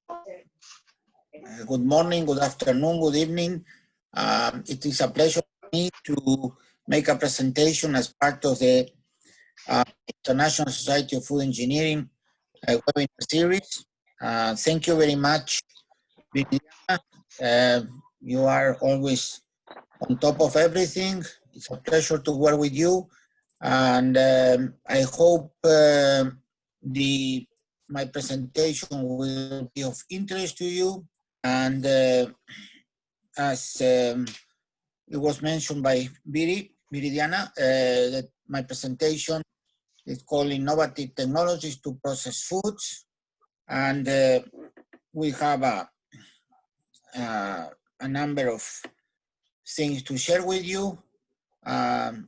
Good morning, good afternoon, good evening. It is a pleasure for me to make a presentation as part of the International Society of Food Engineering webinar series. Thank you very much, Viviana. You are always on top of everything. It's a pleasure to work with you. And I hope my presentation will be of interest to you. And as it was mentioned by Viridiana, that my presentation is called Innovative Technologies to Process Foods. And we have a number of things to share with you.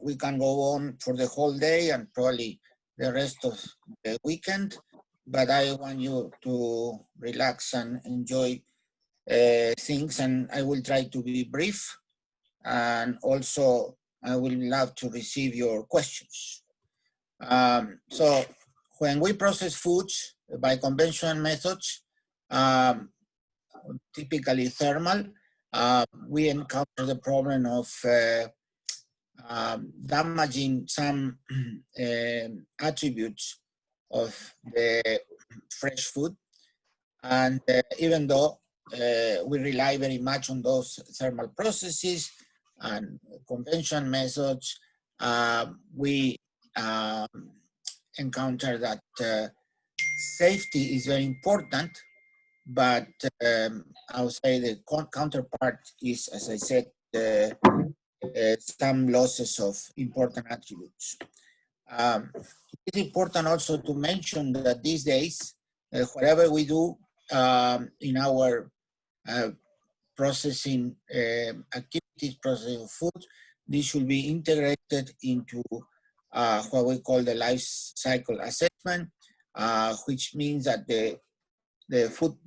We can go on for the whole day and probably the rest of the weekend, but I want you to relax and enjoy things, and I will try to be brief, and also I will love to receive your questions. So when we process foods by conventional methods, typically thermal, we encounter the problem of damaging some attributes of the fresh food. And even though we rely very much on those thermal processes and conventional methods, we encounter that safety is very important, but I would say the counterpart is, as I said, some losses of important attributes. It's important also to mention that these days, whatever we do in our processing activities, processing of food, this should be integrated into what we call the life cycle assessment, which means that the food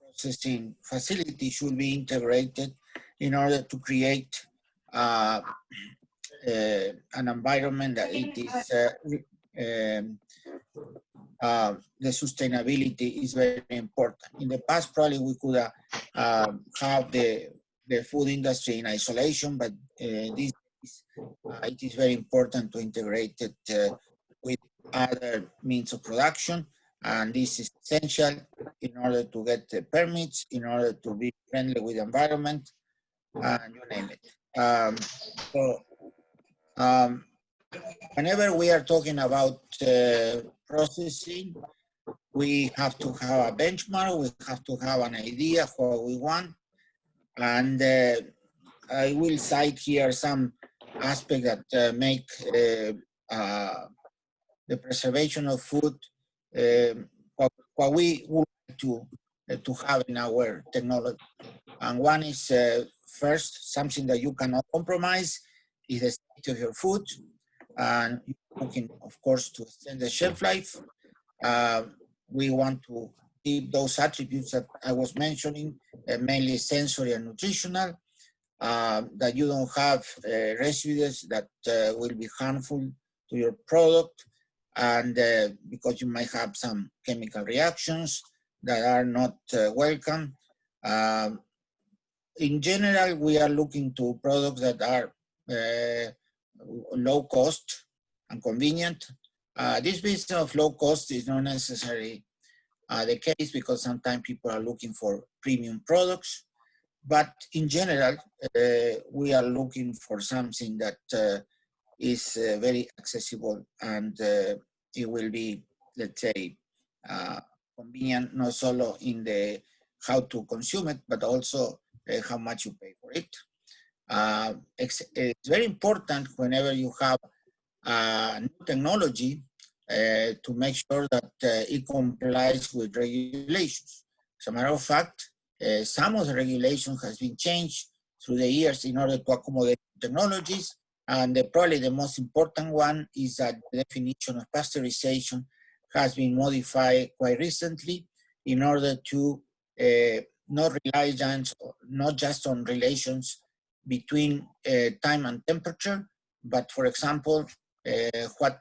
processing facility should be integrated in order to create an environment that it is the sustainability is very important. In the past, probably we could have the food industry in isolation, but these days it is very important to integrate it with other means of production, and this is essential in order to get the permits, in order to be friendly with the environment, and you name it. Whenever we are talking about processing, we have to have a benchmark, we have to have an idea of what we want. And I will cite here some aspects that make the preservation of food what we would like to have in our technology. And one is first, something that you cannot compromise is the safety of your food. And you're looking, of course, to extend the shelf life. We want to keep those attributes that I was mentioning, mainly sensory and nutritional, that you don't have residues that will be harmful to your product, and because you might have some chemical reactions that are not welcome. In general, we are looking to products that are low cost and convenient. This business of low cost is not necessarily the case, because sometimes people are looking for premium products. But in general, we are looking for something that is very accessible, and it will be, let's say, convenient, not solo in the how to consume it, but also how much you pay for it. It's very important whenever you have new technology to make sure that it complies with regulations. As a matter of fact, some of the regulation has been changed through the years in order to accommodate technologies, and probably the most important one is that the definition of pasteurization has been modified quite recently in order to not rely not just on relations between time and temperature, but for example, what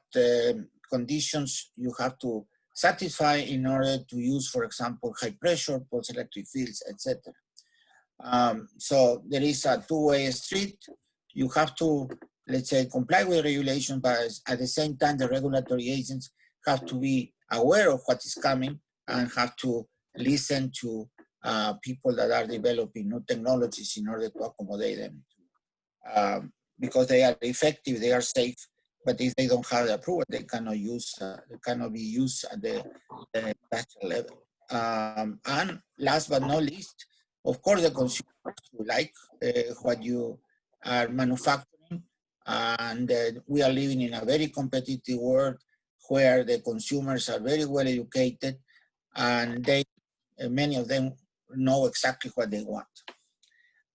conditions you have to satisfy in order to use, for example, high pressure, pulse electric fields, etc. So there is a two-way street. You have to, let's say, comply with regulation, but at the same time, the regulatory agents have to be aware of what is coming and have to listen to people that are developing new technologies in order to accommodate them. Because they are effective, they are safe, but if they don't have the approval, they cannot use, they cannot be used at the industrial level. And last but not least, of course, the consumers who like what you are manufacturing, and we are living in a very competitive world where the consumers are very well educated, and they, many of them know exactly what they want.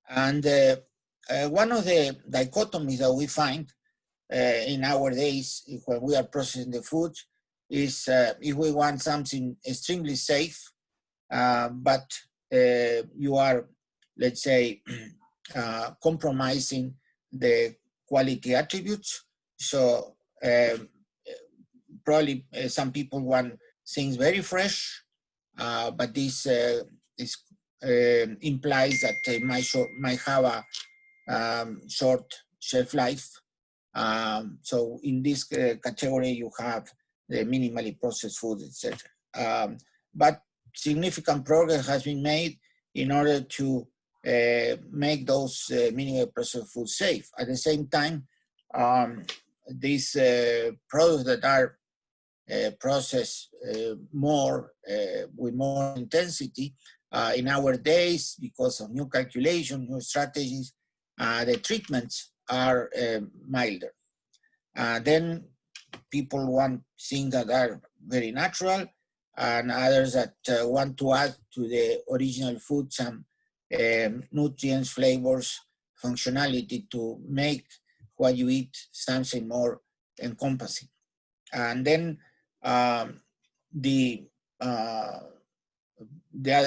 And one of the dichotomies that we find in our days when we are processing the food is if we want something extremely safe, but you are, let's say, compromising the quality attributes. So probably some people want things very fresh, but this implies that they might have a short shelf life. So in this category, you have the minimally processed food, etc. But significant progress has been made in order to make those minimally processed food safe. At the same time, these products that are processed more with more intensity in our days, because of new calculation, new strategies, the treatments are milder. Then people want things that are very natural, and others that want to add to the original food some nutrients, flavors, functionality to make what you eat something more encompassing. And then the other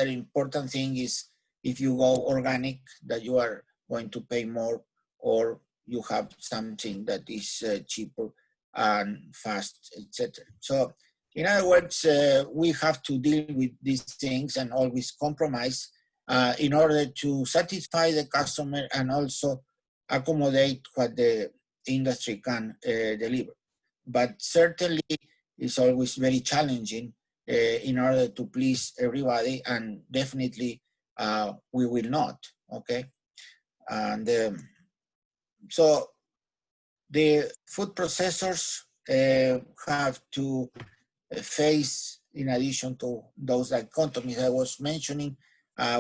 important thing is if you go organic, that you are going to pay more, or you have something that is cheaper and fast, etc. So in other words, we have to deal with these things and always compromise in order to satisfy the customer and also accommodate what the industry can deliver. But certainly it's always very challenging in order to please everybody, and definitely we will not, okay? And so the food processors have to face, in addition to those dichotomies I was mentioning,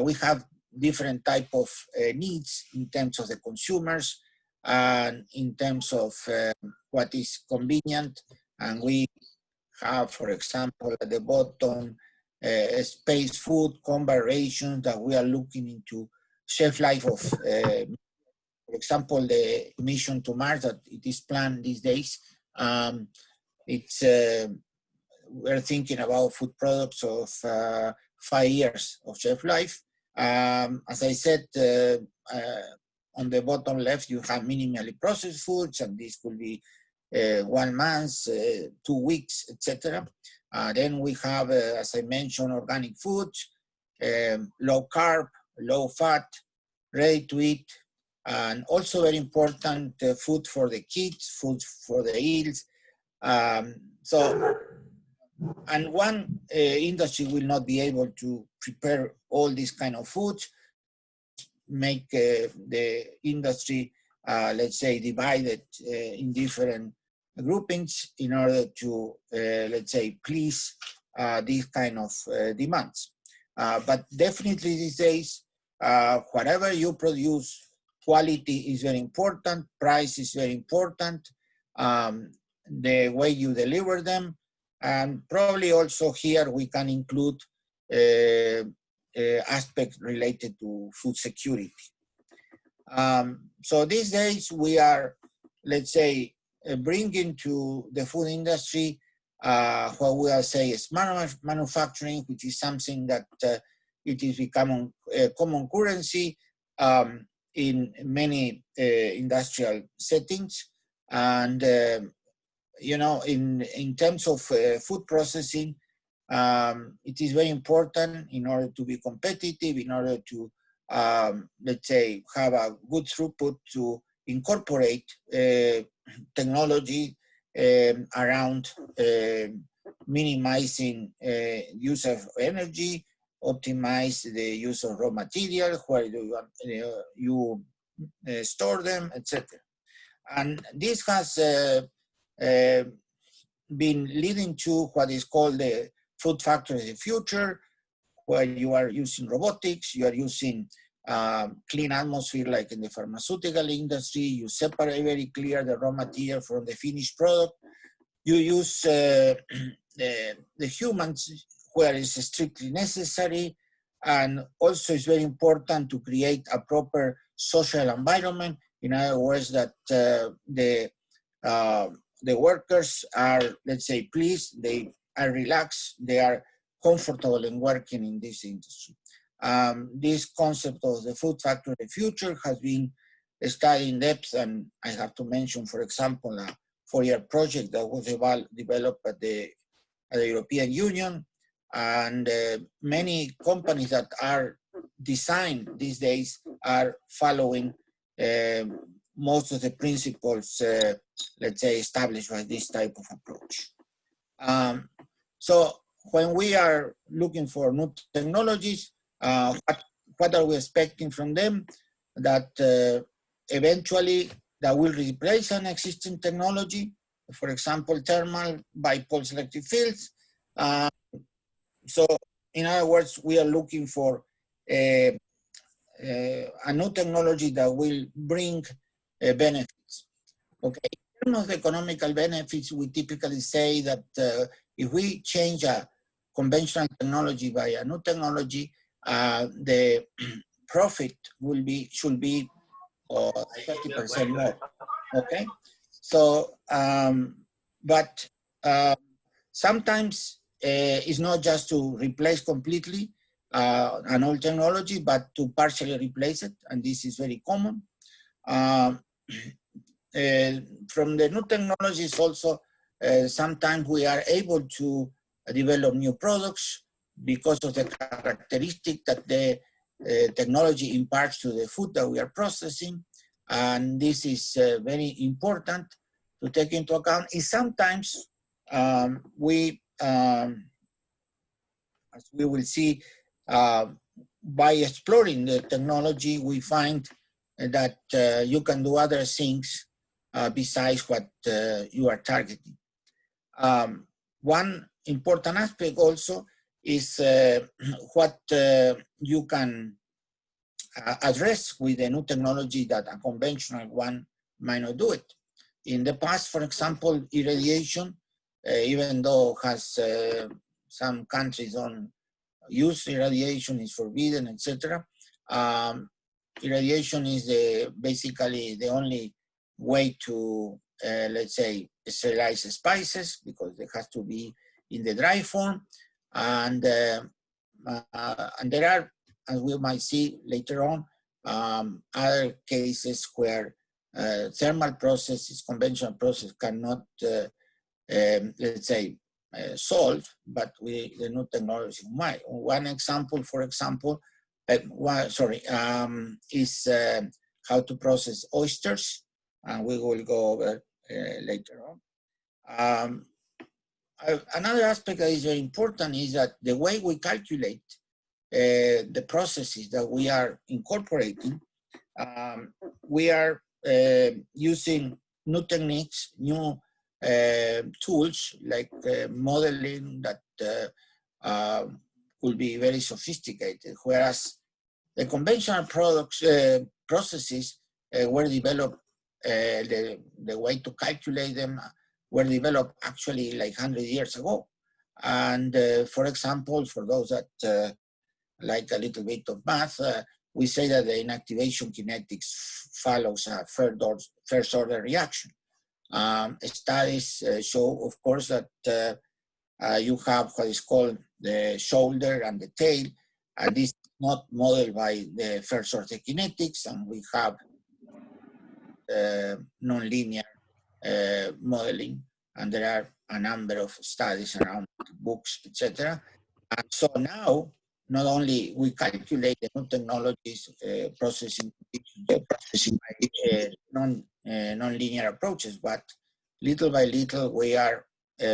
we have different type of needs in terms of the consumers and in terms of what is convenient. And we have, for example, at the bottom, space food, conversations that we are looking into shelf life of, for example, the mission to Mars that it is planned these days. It's we're thinking about food products of 5 years of shelf life. As I said, on the bottom left, you have minimally processed foods, and this could be 1 month, 2 weeks, etc. Then we have, as I mentioned, organic foods, low carb, low fat, ready to eat, and also very important, food for the kids, food for the eels. And one industry will not be able to prepare all these kind of foods, make the industry, let's say, divided in different groupings in order to, let's say, please these kind of demands. But definitely these days, whatever you produce, quality is very important, price is very important, the way you deliver them, and probably also here we can include aspects related to food security. So these days we are, let's say, bringing to the food industry what we are saying smart manufacturing, which is something that it is becoming a common currency in many industrial settings. And you know, in terms of food processing, It is very important in order to be competitive, in order to, let's say, have a good throughput, to incorporate technology around minimizing use of energy, optimize the use of raw material, where you store them, etc. And this has been leading to what is called the food factory of the future, where you are using robotics, you are using clean atmosphere like in the pharmaceutical industry, you separate very clear the raw material from the finished product, you use the humans where it's strictly necessary, and also it's very important to create a proper social environment. In other words, that the workers are, let's say, pleased, they are relaxed, they are comfortable in working in this industry. This concept of the food factory of the future has been studied in depth, and I have to mention, for example, a 4-year project that was developed at the European Union, and many companies that are designed these days are following most of the principles, let's say, established by this type of approach. So when we are looking for new technologies, what are we expecting from them? That eventually that will replace an existing technology, for example, thermal bipolar selective fields. So in other words, we are looking for a new technology that will bring benefits. Okay, in terms of economical benefits, we typically say that if we change a conventional technology by a new technology, the profit should be 30% more. Okay, so but sometimes it's not just to replace completely an old technology, but to partially replace it, and this is very common. From the new technologies also, sometimes we are able to develop new products because of the characteristic that the technology imparts to the food that we are processing. And this is very important to take into account. Is sometimes we, as we will see, by exploring the technology, we find that you can do other things besides what you are targeting. One important aspect also is what you can address with a new technology that a conventional one might not do it. In the past, for example, irradiation, even though has some countries don't use irradiation, is forbidden, etc. Irradiation is basically the only way to, let's say, sterilize spices, because it has to be in the dry form. And there are, as we might see later on, other cases where thermal processes, conventional process cannot, let's say, solve, but the new technology might. One example, for example, is how to process oysters, and we will go over later on. Another aspect that is very important is that the way we calculate the processes that we are incorporating, we are using new techniques, new tools like modeling that will be very sophisticated, whereas the conventional processes were developed, the way to calculate them were developed actually like 100 years ago. And for example, for those that like a little bit of math, we say that the inactivation kinetics follows a first order reaction. Studies show, of course, that you have what is called the shoulder and the tail, and this is not modeled by the first order kinetics, and we have nonlinear modeling, and there are a number of studies around books, etc. And so now, not only we calculate the new technologies, processing non-linear approaches, but little by little we are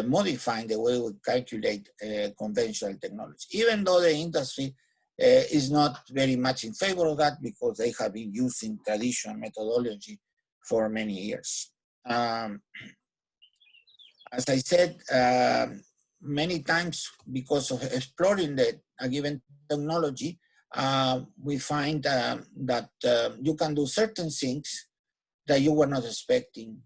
modifying the way we calculate conventional technology, even though the industry is not very much in favor of that because they have been using traditional methodology for many years. As I said, many times because of exploring a given technology, we find that you can do certain things that you were not expecting.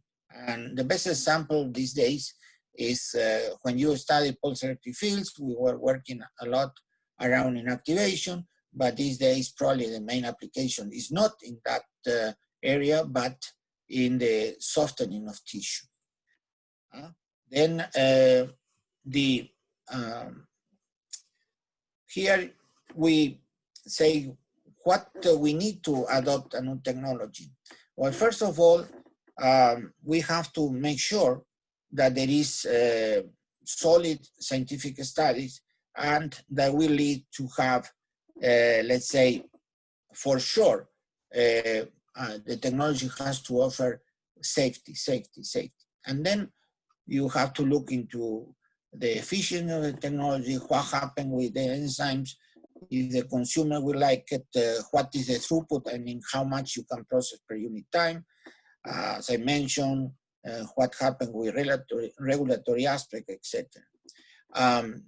And the best example these days is when you study pulse electric fields, we were working a lot around inactivation, but these days probably the main application is not in that area, but in the softening of tissue. Then here we say what we need to adopt a new technology. Well, first of all, we have to make sure that there is solid scientific studies and that will lead to have, let's say, for sure, the technology has to offer safety. And then you have to look into the efficiency of the technology, what happened with the enzymes, if the consumer will like it, what is the throughput, I mean, how much you can process per unit time. As I mentioned, what happened with regulatory aspect, etc.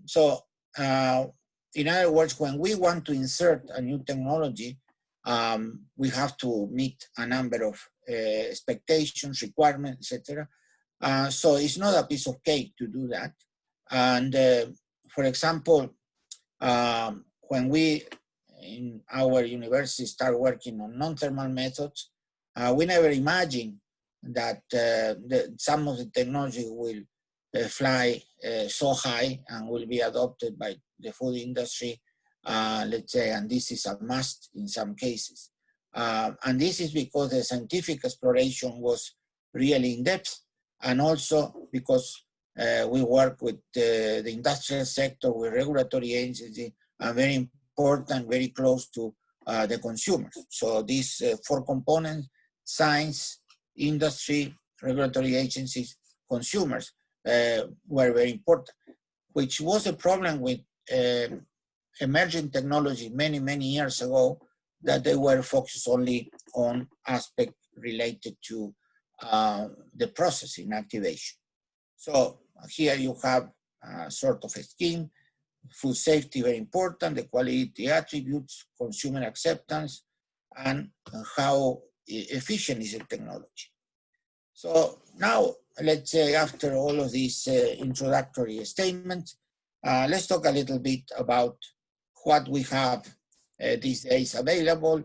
So, in other words, when we want to insert a new technology, we have to meet a number of expectations, requirements, etc. So it's not a piece of cake to do that. And for example, when we in our university start working on non-thermal methods, we never imagined that some of the technology will fly so high and will be adopted by the food industry, let's say, and this is a must in some cases. And this is because the scientific exploration was really in depth, and also because we work with the industrial sector, with regulatory agencies, and very important, very close to the consumers. So these four components, science, industry, regulatory agencies, consumers, were very important, which was a problem with emerging technology many years ago, that they were focused only on aspects related to the processing activation. So here you have a sort of a scheme. Food safety, very important, the quality attributes, consumer acceptance, and how efficient is the technology. So now, let's say after all of these introductory statements, let's talk a little bit about what we have these days available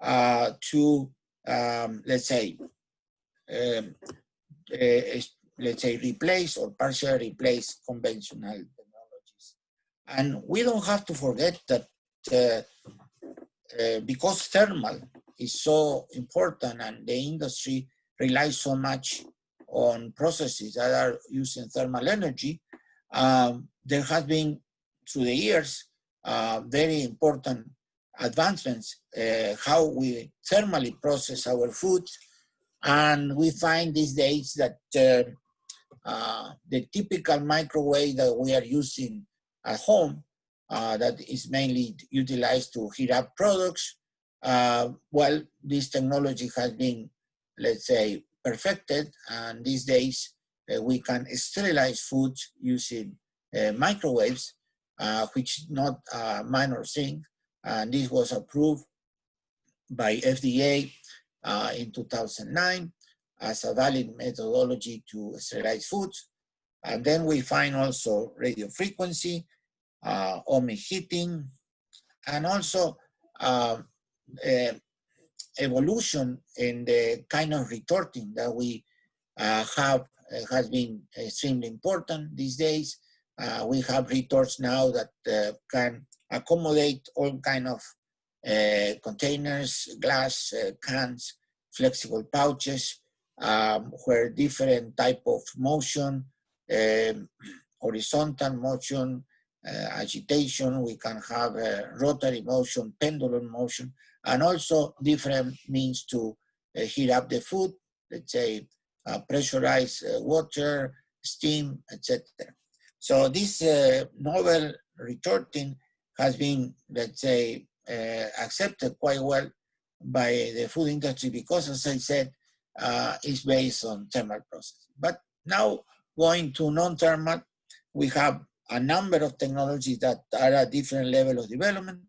to, let's say, replace or partially replace conventional technologies. And we don't have to forget that because thermal is so important and the industry relies so much on processes that are using thermal energy, there has been, through the years, very important advancements, how we thermally process our food. And we find these days that the typical microwave that we are using at home, that is mainly utilized to heat up products, well, this technology has been, let's say, perfected, and these days we can sterilize foods using microwaves, which is not a minor thing, and this was approved by FDA in 2009 as a valid methodology to sterilize foods. And then we find also radio frequency, ohmic heating, and also evolution in the kind of retorting that we have has been extremely important these days. We have retorts now that can accommodate all kind of containers, glass, cans, flexible pouches, where different type of motion horizontal motion, agitation, we can have rotary motion, pendulum motion, and also different means to heat up the food, let's say pressurized water, steam, etc. So this novel retorting has been, let's say, accepted quite well by the food industry because, as I said, it's based on thermal process. But now going to non-thermal, we have a number of technologies that are at different level of development,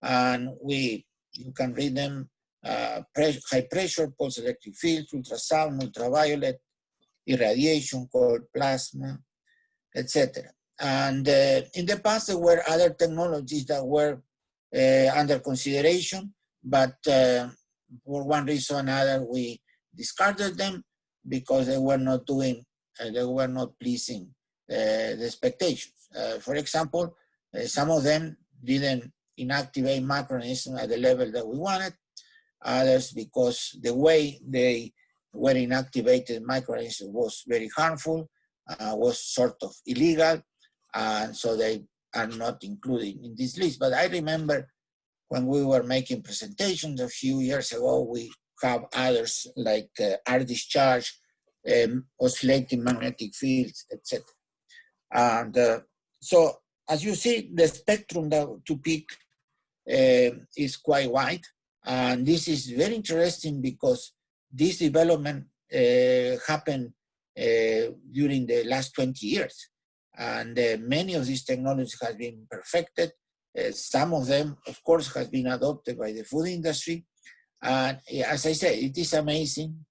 and you can read them: high pressure, pulse electric field, ultrasound, ultraviolet, irradiation, cold plasma, etc. And in the past, there were other technologies that were under consideration, but for one reason or another, we discarded them because they were not pleasing the expectations. For example, some of them didn't inactivate microorganisms at the level that we wanted. Others, because the way they were inactivated microorganisms was very harmful, was sort of illegal, and so they are not included in this list. But I remember when we were making presentations a few years ago, we have others like air discharge, oscillating magnetic fields, etc. And so, as you see, the spectrum to pick is quite wide. And this is very interesting because this development happened during the last 20 years. And many of these technologies have been perfected. Some of them, of course, has been adopted by the food industry. And as I said, it is amazing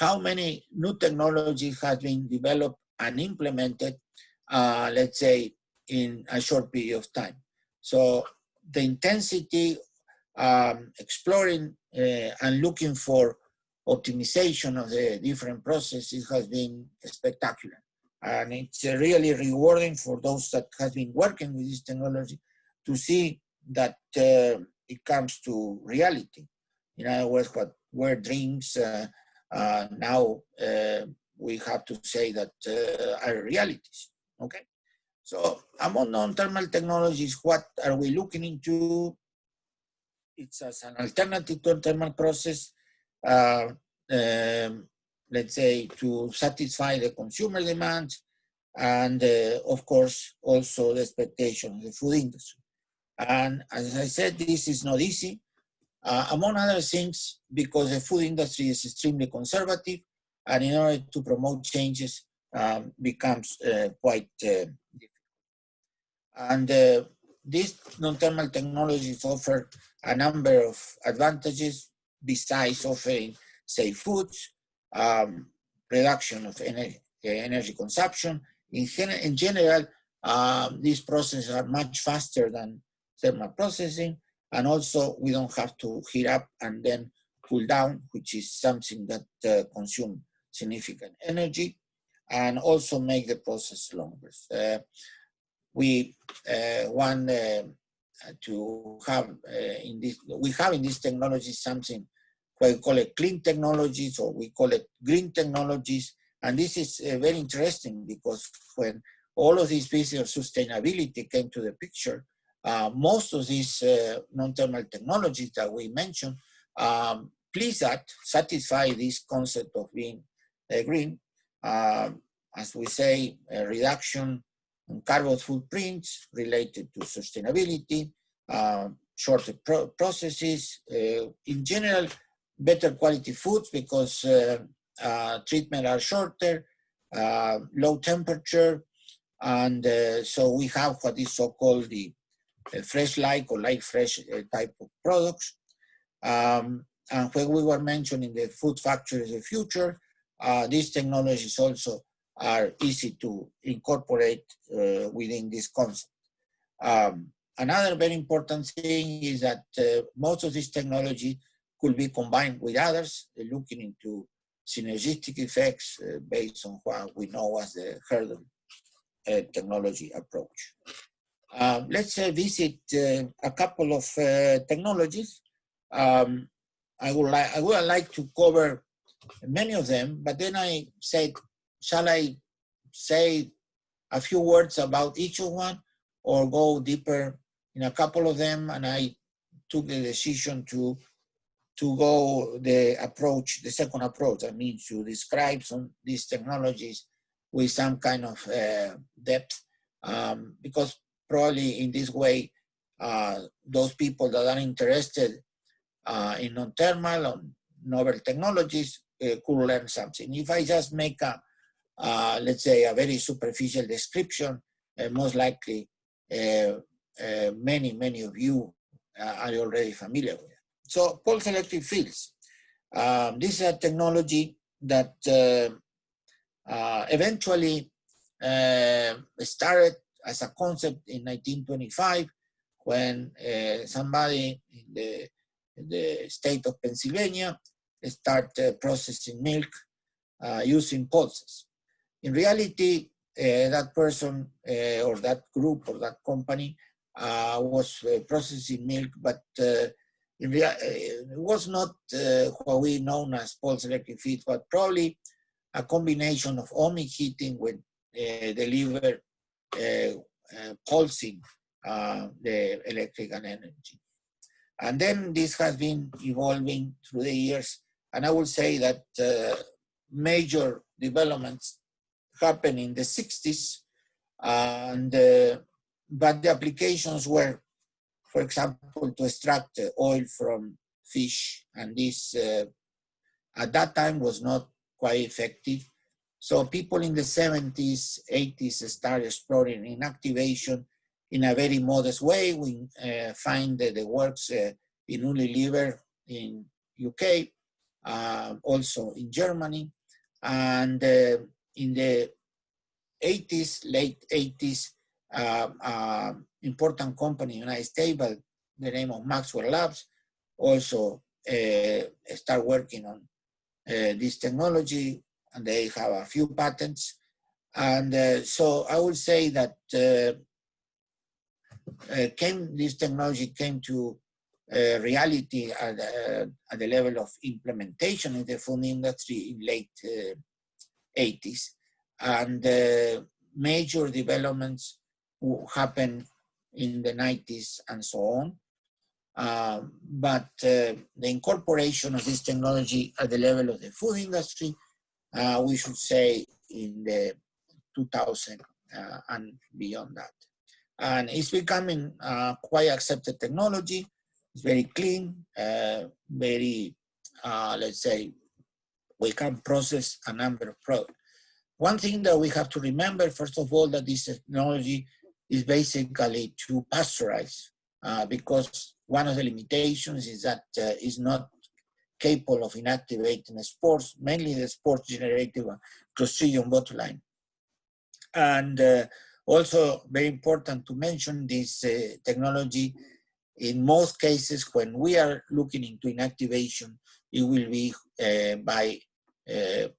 how many new technologies have been developed and implemented, let's say, in a short period of time. So the intensity, exploring and looking for optimization of the different processes has been spectacular. And it's really rewarding for those that have been working with this technology to see that it comes to reality. In other words, what were dreams, now we have to say that are realities, okay? So among non-thermal technologies, what are we looking into? It's as an alternative to a thermal process, let's say, to satisfy the consumer demands and, of course, also the expectation of the food industry. And as I said, this is not easy, among other things, because the food industry is extremely conservative, and in order to promote changes becomes quite difficult. And these non-thermal technologies offer a number of advantages besides offering safe foods, reduction of energy consumption. In general, these processes are much faster than thermal processing, and also we don't have to heat up and then cool down, which is something that consumes significant energy, and also make the process longer. We want to have we have in this technology something we call it clean technologies, or we call it green technologies. And this is very interesting because when all of these pieces of sustainability came to the picture, most of these non-thermal technologies that we mentioned, please satisfy this concept of being green. As we say, a reduction in carbon footprints related to sustainability, shorter processes, in general, better quality foods because treatment are shorter, low temperature, and so we have what is so-called the fresh-like or like-fresh type of products. And when we were mentioning the food factories of the future, these technologies also are easy to incorporate within this concept. Another very important thing is that most of this technology could be combined with others, looking into synergistic effects based on what we know as the hurdle technology approach. Let's visit a couple of technologies. I would like to cover many of them, but then I said, shall I say a few words about each of one or go deeper in a couple of them? And I took the decision to go the second approach. I mean, to describe some these technologies with some kind of depth, because probably in this way, those people that are interested in non-thermal or novel technologies could learn something. If I just make let's say a very superficial description, most likely many of you are already familiar with it. So pulse electric fields. This is a technology that eventually started as a concept in 1925 when somebody in the state of Pennsylvania started processing milk using pulses. In reality, that person or that group or that company was processing milk, but it was not what we know as pulse electric feed, but probably a combination of ohmic heating with deliver pulsing the electrical energy. And then this has been evolving through the years. And I would say that major developments happened in the 60s. And, but the applications were, for example, to extract oil from fish. And this, at that time, was not quite effective. So people in the 70s, 80s started exploring inactivation in a very modest way. We find the works in Unilever in UK, also in Germany. And in the 80s, late 80s, important company in the United States by the name of Maxwell Labs also start working on this technology, and they have a few patents. And so I would say that this technology came to reality at the level of implementation in the food industry in late 80s. And major developments happened in the 90s and so on. But the incorporation of this technology at the level of the food industry, we should say in the 2000 and beyond that. And it's becoming quite accepted technology. It's very clean, very, let's say, we can process a number of products. One thing that we have to remember, first of all, that this technology is basically to pasteurize, because one of the limitations is that it's not capable of inactivating spores, mainly the spores generated by Clostridium botulinum. And also very important to mention, this technology, in most cases, when we are looking into inactivation, it will be by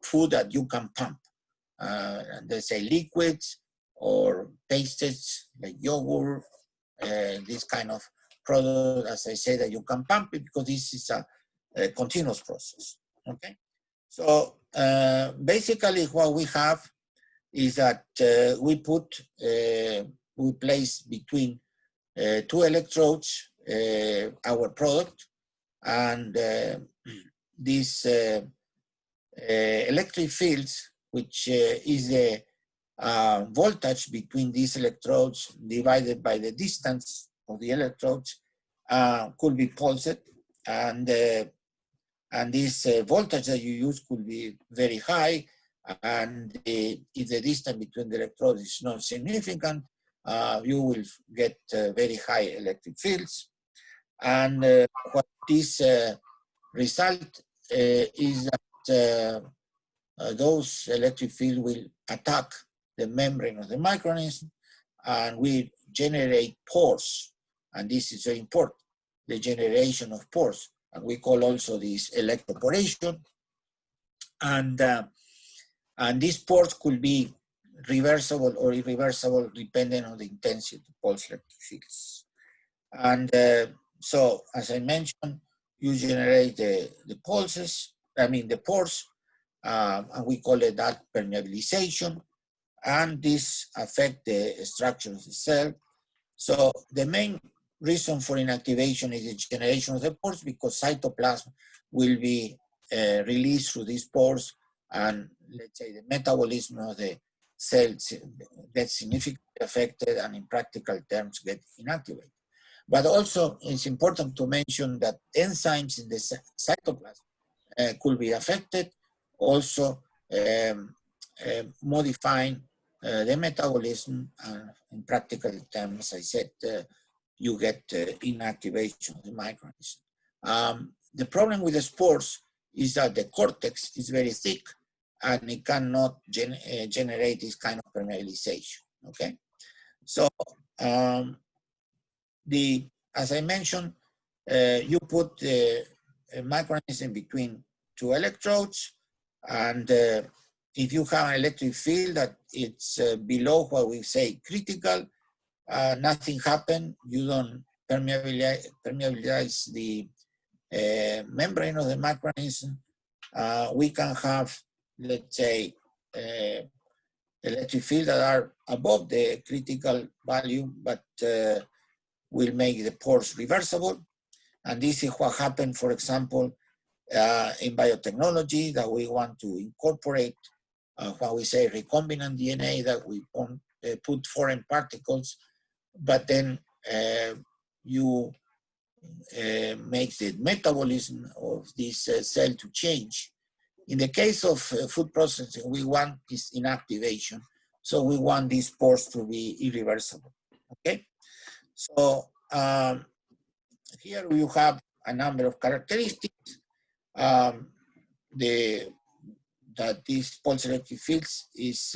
food that you can pump. They say liquids or pastes like yogurt, this kind of product, as I say, that you can pump it because this is a continuous process. Okay, so basically what we have is that we place between two electrodes our product, and these electric fields, which is the voltage between these electrodes divided by the distance of the electrodes, could be pulsed, and this voltage that you use could be very high, and if the distance between the electrodes is not significant, you will get very high electric fields. And what this result is that those electric fields will attack the membrane of the microorganism and will generate pores. And this is very important, the generation of pores. And we call also this electroporation. And these pores could be reversible or irreversible depending on the intensity of the pulse electric fields. And so, as I mentioned, you generate the pores, and we call it that permeabilization. and this affect the structure of the cell. So the main reason for inactivation is the generation of the pores, because cytoplasm will be released through these pores, and let's say the metabolism of the cells gets significantly affected and in practical terms get inactivated. But also it's important to mention that enzymes in the cytoplasm could be affected, also modifying the metabolism, and in practical terms, I said, you get inactivation of the microorganism. The problem with the spores is that the cortex is very thick and it cannot generate this kind of permeabilization, okay? So, as I mentioned, you put the microorganism between two electrodes, and if you have an electric field that it's below what we say critical, nothing happens. You don't permeabilize the membrane of the microorganism. We can have, let's say, electric fields that are above the critical value, but will make the pores reversible. And this is what happened, for example, in biotechnology, that we want to incorporate what we say recombinant DNA, that we put foreign particles, but then you make the metabolism of this cell to change. In the case of food processing, we want this inactivation. So we want these pores to be irreversible, okay? So here you have a number of characteristics. That these pulse electric fields is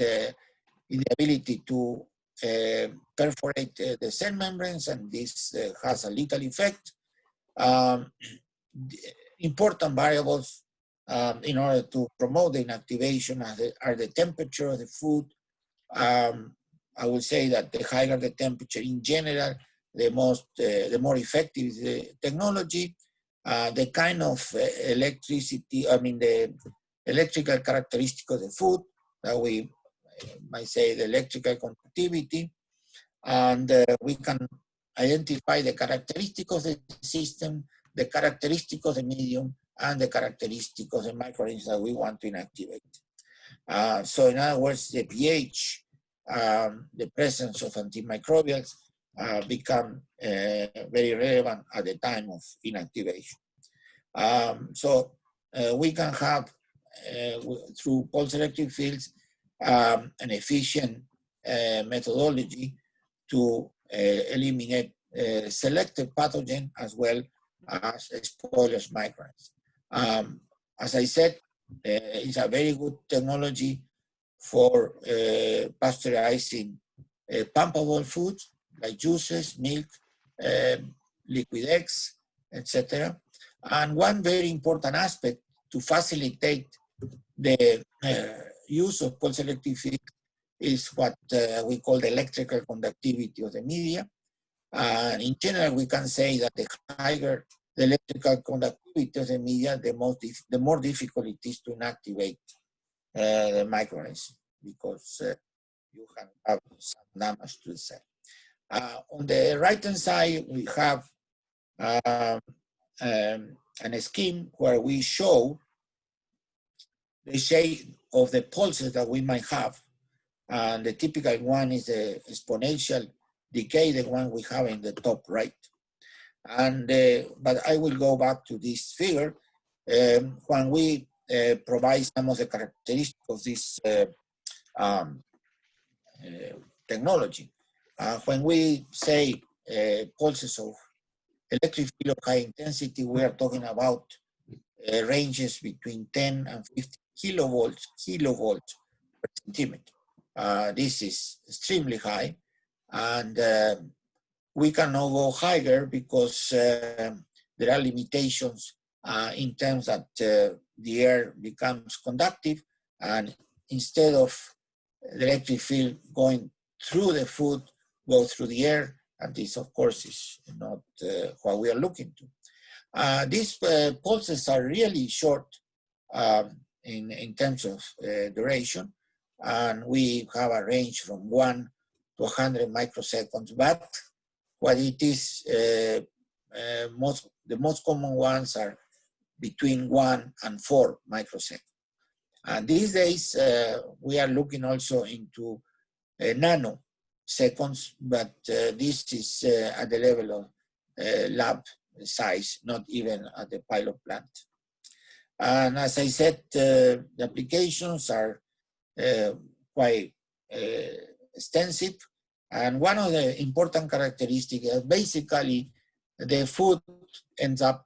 in the ability to perforate the cell membranes, and this has a lethal effect. Important variables in order to promote the inactivation are the temperature of the food. I would say that the higher the temperature in general, the more effective is the technology. The kind of electricity, the electrical characteristic of the food, that we might say the electrical conductivity, and we can identify the characteristic of the system, the characteristic of the medium, and the characteristic of the microorganisms that we want to inactivate. So in other words, the pH, the presence of antimicrobials become very relevant at the time of inactivation. So we can have, through pulse electric fields, an efficient methodology to eliminate selected pathogen as well as spoilers microorganisms. As I said, it's a very good technology for pasteurizing pumpable foods like juices, milk, liquid eggs, etc. And one very important aspect to facilitate the use of pulse electric field is what we call the electrical conductivity of the media. In general, we can say that the higher the electrical conductivity of the media, the more difficult it is to inactivate the microorganism, because you can have some damage to the cell. On the right-hand side, we have a scheme where we show the shape of the pulses that we might have. And the typical one is the exponential decay, the one we have in the top right. And but I will go back to this figure when we provide some of the characteristics of this technology. When we say pulses of electric field of high intensity, we are talking about ranges between 10 and 50 kilovolts per centimeter. This is extremely high, and we cannot go higher because there are limitations in terms that the air becomes conductive, and instead of the electric field going through the food, go through the air, and this, of course, is not what we are looking to. These pulses are really short in terms of duration, and we have a range from 1 to 100 microseconds, but what it is, the most common ones are between 1 and 4 microseconds. And these days, we are looking also into nanoseconds, but this is at the level of lab size, not even at the pilot plant. And as I said, the applications are quite extensive. And one of the important characteristics is basically the food ends up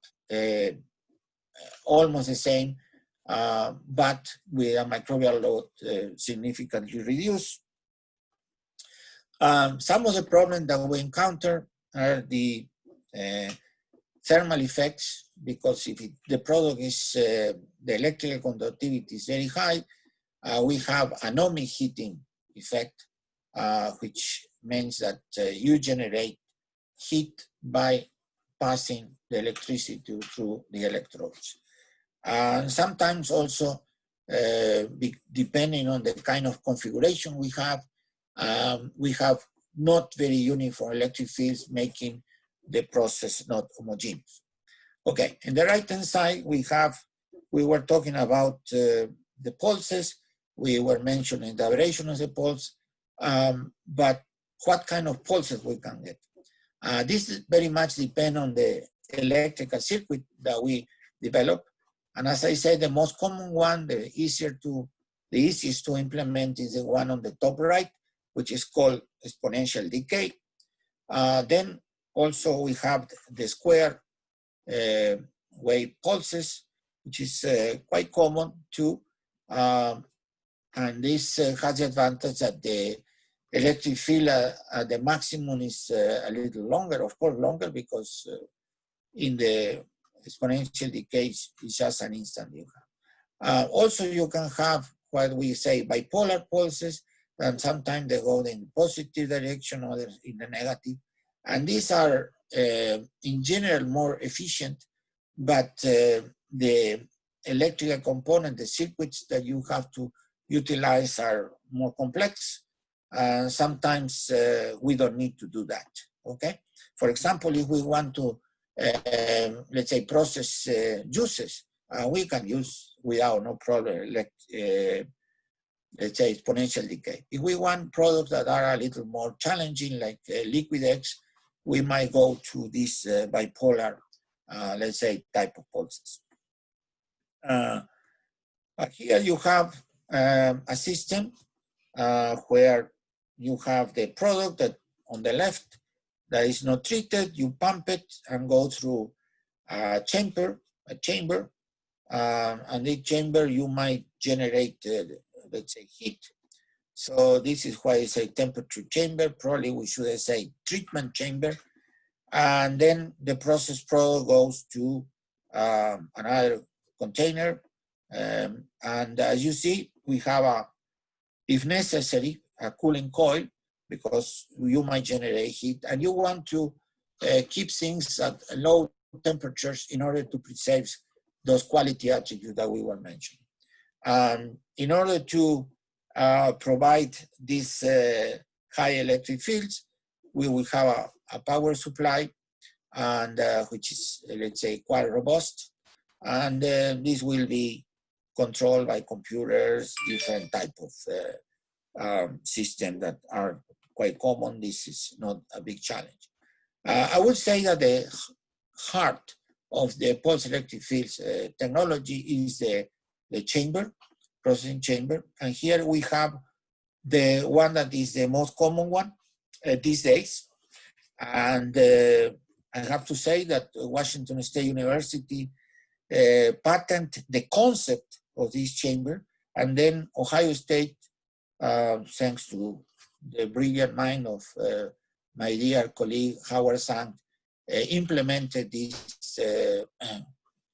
almost the same, but with a microbial load significantly reduced. Some of the problems that we encounter are the thermal effects, because if the product is, the electrical conductivity is very high, we have anomic heating effect, which means that you generate heat by passing the electricity through the electrodes. Sometimes also, depending on the kind of configuration we have not very uniform electric fields, making the process not homogeneous. Okay, in the right-hand side, we were talking about the pulses. We were mentioning the duration of the pulse, but what kind of pulses we can get? This very much depends on the electrical circuit that we develop. And as I said, the most common one, the easiest to implement is the one on the top right, which is called exponential decay. Then also we have the square wave pulses, which is quite common too. And this has the advantage that the electric field at the maximum is a little longer, of course longer, because in the exponential decay is just an instant you have. Also you can have what we say bipolar pulses, and sometimes they go in the positive direction, others in the negative. And these are in general more efficient, but the electrical component, the circuits that you have to utilize are more complex. Sometimes we don't need to do that, okay? For example, if we want to, let's say, process juices, we can use without no problem, let's say, exponential decay. If we want products that are a little more challenging, like liquid eggs, we might go to this bipolar, let's say, type of pulses. Here you have a system where you have the product that on the left that is not treated, you pump it and go through a chamber, and the chamber you might generate, let's say, heat. So this is why it's a temperature chamber. Probably we should say treatment chamber. And then the processed product goes to another container. And as you see, we have if necessary, a cooling coil, because you might generate heat, and you want to keep things at low temperatures in order to preserve those quality attributes that we were mentioning. In order to provide these high electric fields, we will have a power supply, and which is, let's say, quite robust, and this will be controlled by computers, different type of systems that are quite common. This is not a big challenge. I would say that the heart of the pulse electric fields technology is the chamber, processing chamber. And here we have the one that is the most common one these days. And I have to say that Washington State University patented the concept of this chamber, and then Ohio State, thanks to the brilliant mind of my dear colleague Howard Sang, implemented this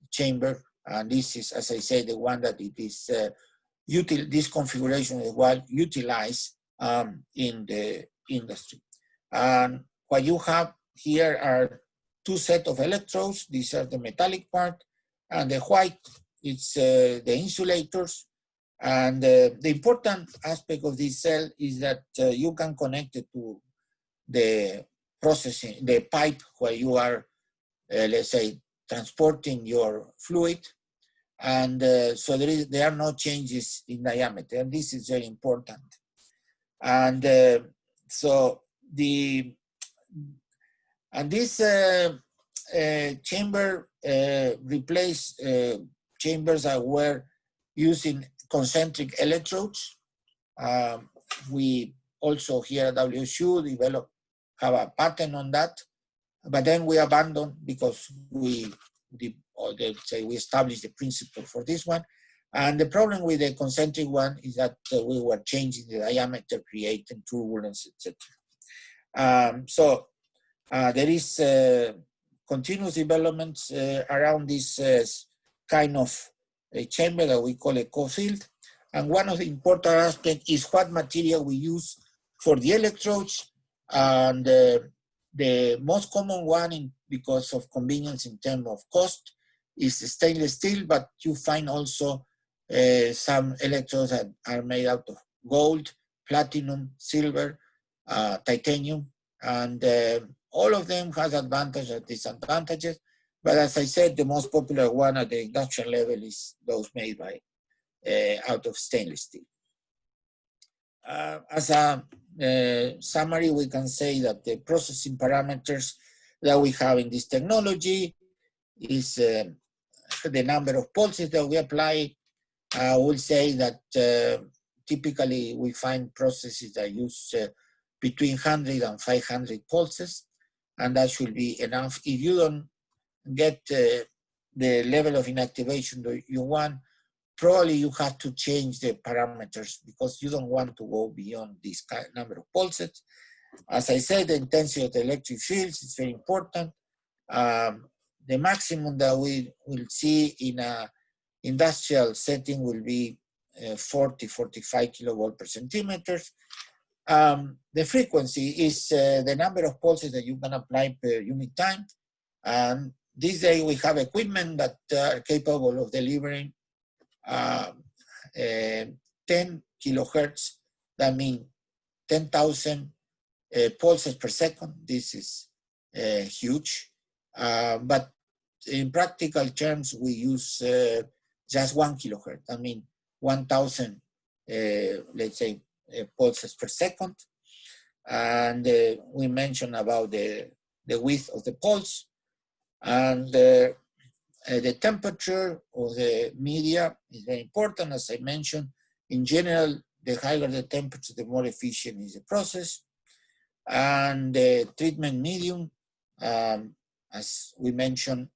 chamber, and this is, as I say, the one that it is this configuration is well utilized in the industry. And what you have here are two sets of electrodes. These are the metallic part, and the white, it's the insulators. And the important aspect of this cell is that you can connect it to the processing, the pipe where you are, let's say, transporting your fluid. And so there are no changes in diameter. And this is very important. And so this chamber replaced chambers that were using concentric electrodes. We also here at WSU have a patent on that, but then we abandoned because we established the principle for this one. And the problem with the concentric one is that we were changing the diameter, creating turbulence, etc. So there is continuous developments around this kind of a chamber that we call a co-field. And one of the important aspects is what material we use for the electrodes. And the most common one, because of convenience in terms of cost, is stainless steel, but you find also some electrodes that are made out of gold, platinum, silver, titanium, and all of them has advantages and disadvantages. But as I said, the most popular one at the industrial level is those made by out of stainless steel. As a summary, we can say that the processing parameters that we have in this technology is the number of pulses that we apply. We'll say that typically we find processes that use between 100 and 500 pulses, and that should be enough. If you don't get the level of inactivation that you want, probably you have to change the parameters because you don't want to go beyond this number of pulses. As I said, the intensity of the electric fields is very important. The maximum that we will see in an industrial setting will be 40, 45 kilovolt per centimeters. The frequency is the number of pulses that you can apply per unit time. And this day we have equipment that are capable of delivering 10 kilohertz. That means 10,000 pulses per second. This is huge. But in practical terms, we use just 1 kilohertz. I mean, 1,000, let's say, pulses per second. And we mentioned about the width of the pulse. And the temperature of the media is very important. As I mentioned, in general, the higher the temperature, the more efficient is the process. And the treatment medium, as we mentioned,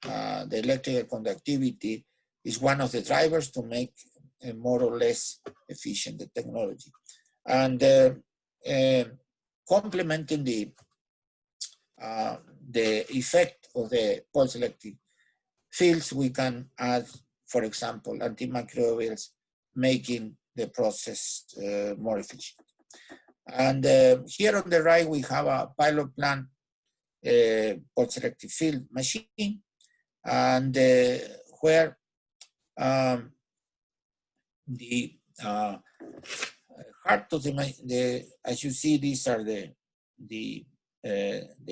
the electrical conductivity is one of the drivers to make more or less efficient the technology. And complementing the effect of the pulse electric fields, we can add, for example, antimicrobials, making the process more efficient. And here on the right, we have a pilot plant pulse electric field machine, and where the heart of the as you see, these are the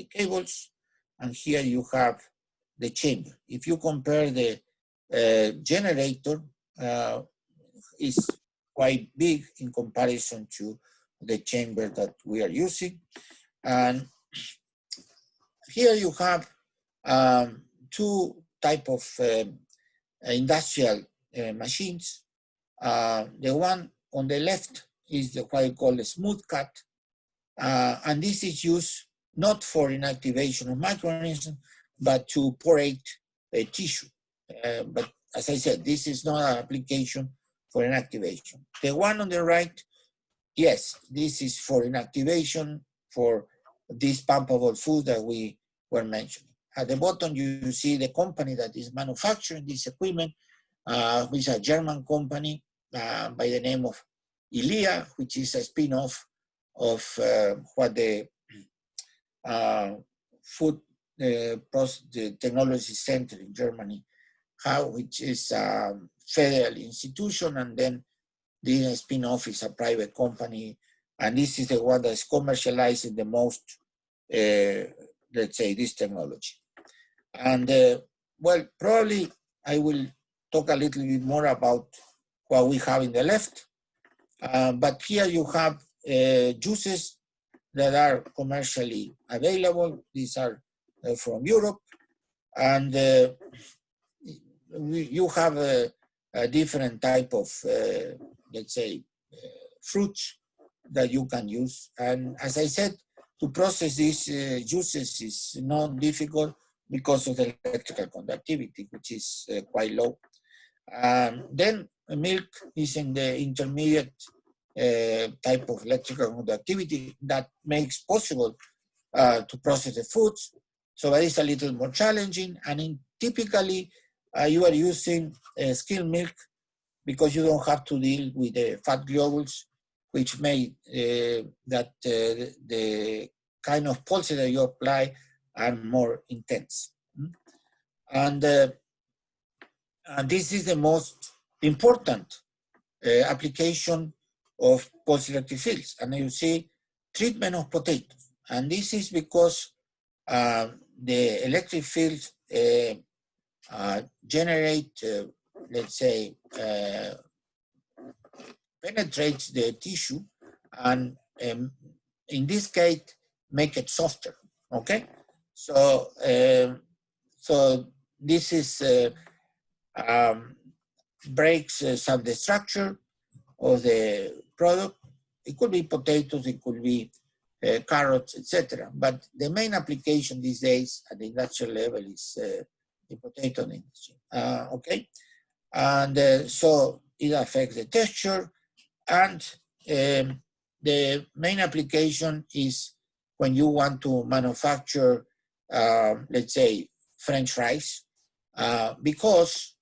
cables, and here you have the chamber. If you compare the generator, is quite big in comparison to the chamber that we are using. And here you have two types of industrial machines. The one on the left is what I call a smooth cut. And this is used not for inactivation of microorganisms, but to porate a tissue. But as I said, this is not an application for inactivation. The one on the right, yes, this is for inactivation for this pumpable food that we were mentioning. At the bottom, you see the company that is manufacturing this equipment, which is a German company by the name of ILEA, which is a spin-off of what the Food the Technology Center in Germany have, which is a federal institution, and then the spin-off is a private company, and this is the one that's commercializing the most, let's say, this technology. And well, probably I will talk a little bit more about what we have in the left. But here you have juices that are commercially available. These are from Europe. And you have a different type of, let's say, fruits that you can use. And as I said, to process these juices is not difficult because of the electrical conductivity, which is quite low. Then milk is in the intermediate type of electrical conductivity that makes possible to process the foods. So that is a little more challenging. And typically, you are using skimmed milk because you don't have to deal with the fat globules, which made that the kind of pulses that you apply are more intense. And this is the most important application of pulse electric fields. And you see treatment of potatoes. And this is because the electric fields generate, let's say, penetrates the tissue, and in this case, make it softer. Okay, so so this is breaks some of the structure of the product. It could be potatoes, it could be carrots, etc. But the main application these days at the industrial level is the potato industry. Okay, and so it affects the texture, and the main application is when you want to manufacture, let's say, French fries, because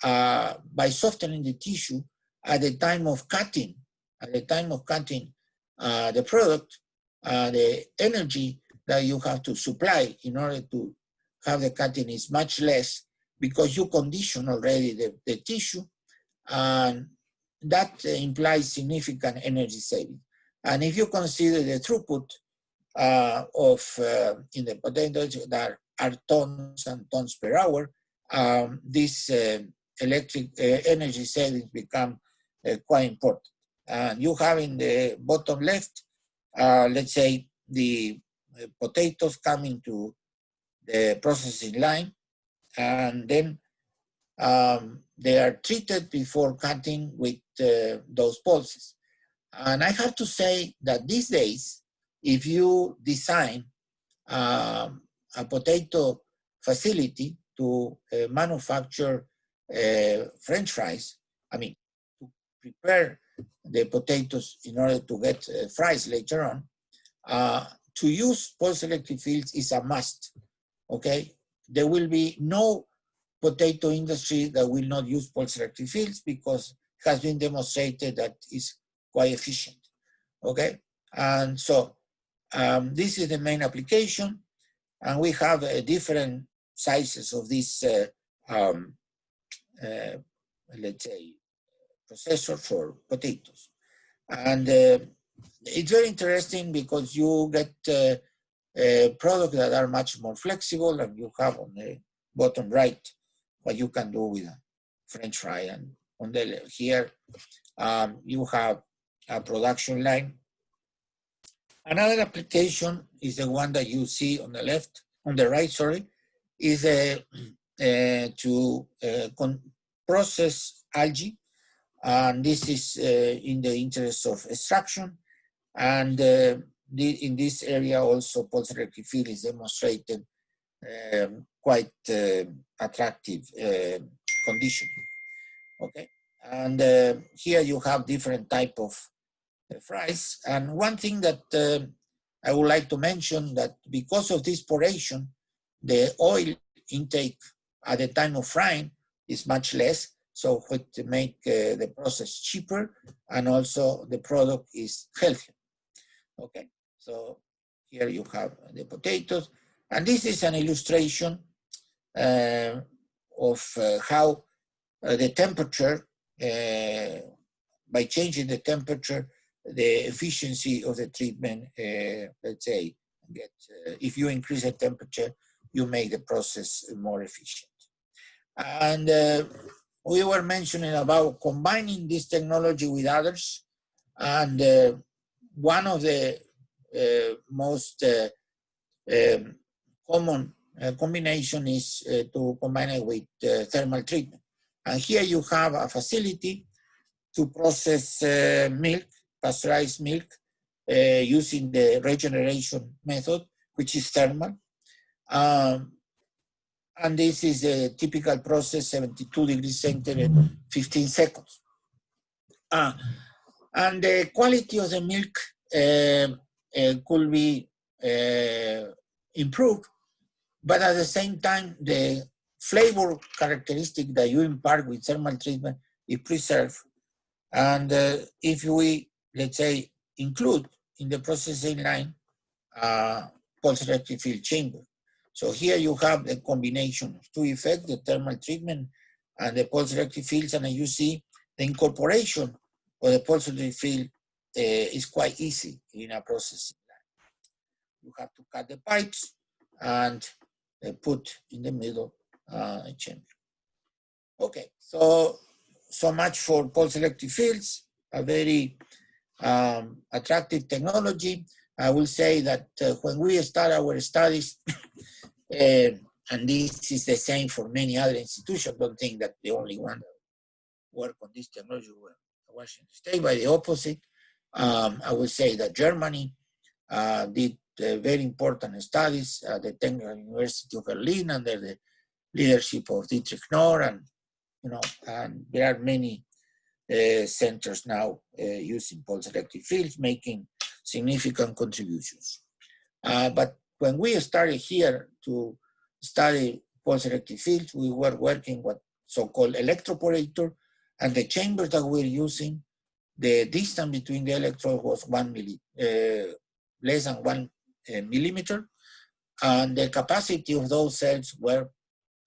by softening the tissue at the time of cutting, the product, the energy that you have to supply in order to have the cutting is much less because you condition already the tissue, and that implies significant energy saving. And if you consider the throughput in the potatoes that are tons and tons per hour, this electric energy savings become quite important. And you have in the bottom left, let's say, the potatoes coming to the processing line, and then they are treated before cutting with those pulses. And I have to say that these days, if you design a potato facility to manufacture French fries, I mean, to prepare the potatoes in order to get fries later on, to use pulse electric fields is a must, okay? There will be no potato industry that will not use pulse electric fields because it has been demonstrated that it's quite efficient, okay? And so this is the main application, and we have different sizes of this, let's say, processor for potatoes. And it's very interesting because you get products that are much more flexible, and you have on the bottom right what you can do with a French fry. And on the here, you have a production line. Another application is the one that you see on the left, on the right, sorry, is to process algae. And this is in the interest of extraction. And in this area also, pulse electric field is demonstrated quite attractive condition. Okay, and here you have different type of fries. And one thing that I would like to mention, that because of this poration, the oil intake at the time of frying is much less, so it make the process cheaper, and also the product is healthier. Okay, so here you have the potatoes, and this is an illustration of how the temperature, by changing the temperature, the efficiency of the treatment, let's say, if you increase the temperature, you make the process more efficient. And we were mentioning about combining this technology with others. And one of the most common combination is to combine it with thermal treatment. And here you have a facility to process milk, pasteurized milk, using the regeneration method, which is thermal. And this is a typical process, 72 degrees centigrade, 15 seconds. And the quality of the milk could be improved, but at the same time, the flavor characteristic that you impart with thermal treatment is preserved. And if we, let's say, include in the processing line pulse electric field chamber. So here you have the combination of two effects, the thermal treatment and the pulse electric fields, and you see the incorporation of the pulse electric field is quite easy in a processing line. You have to cut the pipes and put in the middle a chamber. Okay, so much for pulse electric fields, a very attractive technology. I will say that when we start our studies, and this is the same for many other institutions, don't think that the only one that work on this technology were Washington State. By the opposite, I will say that Germany did very important studies at the Technical University of Berlin under the leadership of Dietrich Knorr, and and there are many centers now using pulse electric fields, making significant contributions. But when we started here to study pulse electric fields, we were working with so-called electroporator, and the chambers that we're using, the distance between the electrodes was less than 1 millimeter, and the capacity of those cells were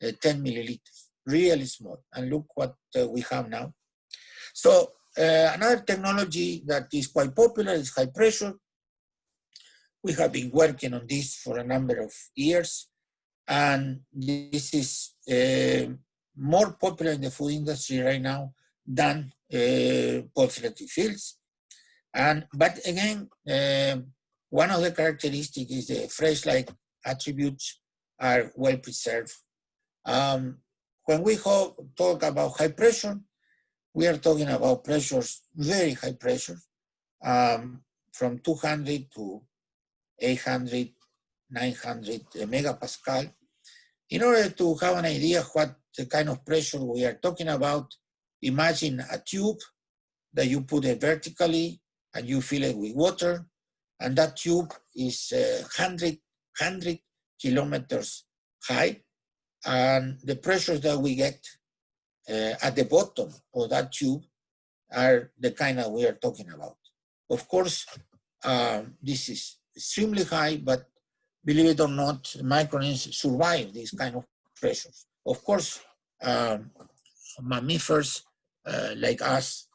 10 milliliters, really small. And look what we have now. So another technology that is quite popular is high pressure. We have been working on this for a number of years, and this is more popular in the food industry right now than pulse electric fields. But again, one of the characteristics is the fresh-like attributes are well preserved. When we talk about high pressure, we are talking about pressures, very high pressures, from 200 to 800, 900 megapascal. In order to have an idea what the kind of pressure we are talking about, imagine a tube that you put it vertically and you fill it with water, and that tube is 100 kilometers high, and the pressures that we get at the bottom of that tube are the kind that we are talking about. Of course, this is extremely high, but believe it or not, microorganisms survive these kind of pressures. Of course, mammifers like us,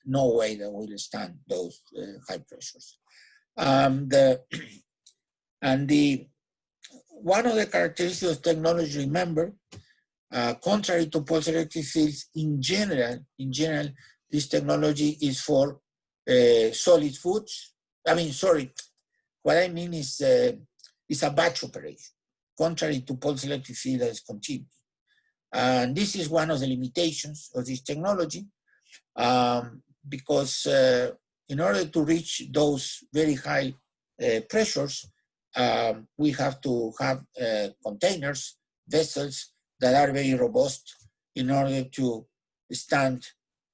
no way that will stand those high pressures. One of the characteristics of technology, remember, contrary to pulse electric fields, in general, this technology is for solid foods. What I mean is it's a batch operation, contrary to pulse electric field that is continuous. And this is one of the limitations of this technology, because in order to reach those very high pressures, we have to have containers, vessels that are very robust in order to stand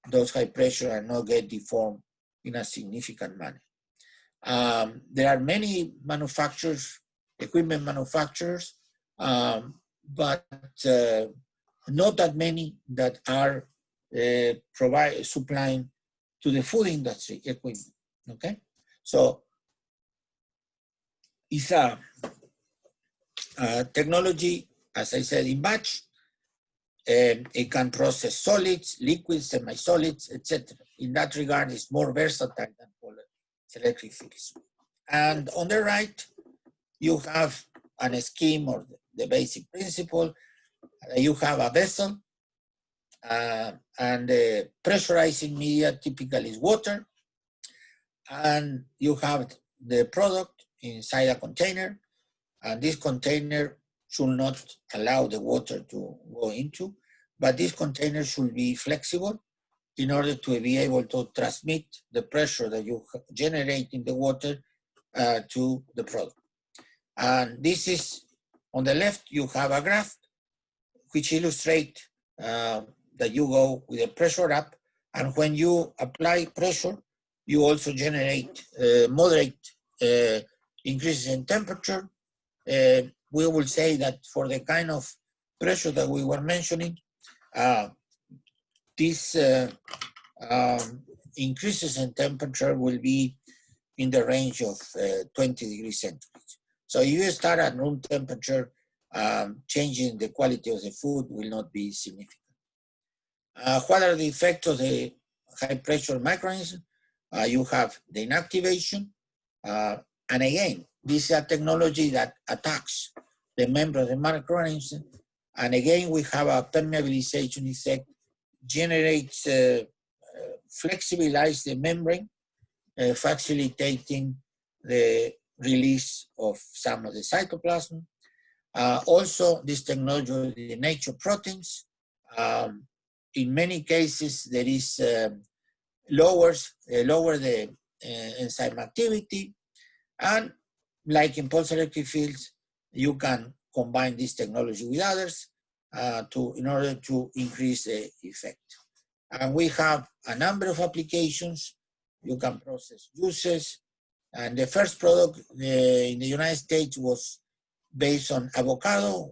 those high pressure and not get deformed in a significant manner. There are many manufacturers, equipment manufacturers, but not that many that are supplying to the food industry equipment, okay? So it's a technology, as I said, in batch. It can process solids, liquids, semi-solids, etc. In that regard, it's more versatile than polyselectric fields. And on the right, you have a scheme or the basic principle. You have a vessel, and the pressurizing media typically is water, and you have the product inside a container, and this container should not allow the water to go into, but this container should be flexible in order to be able to transmit the pressure that you generate in the water to the product. And this is, on the left, you have a graph which illustrates that you go with a pressure up, and when you apply pressure, you also generate moderate increases in temperature. We will say that for the kind of pressure that we were mentioning, these increases in temperature will be in the range of 20 degrees centigrade. So if you start at room temperature, changing the quality of the food will not be significant. What are the effects of the high pressure microorganism? You have the inactivation, and again, this is a technology that attacks the membrane of the microorganism, and again, we have a permeabilization effect, generates, flexibilize the membrane, facilitating the release of some of the cytoplasm. Also, this technology, the nature proteins, in many cases, there is lower the enzyme activity, and like in pulse electric fields, you can combine this technology with others in order to increase the effect. And we have a number of applications. You can process juices, and the first product in the United States was based on avocado,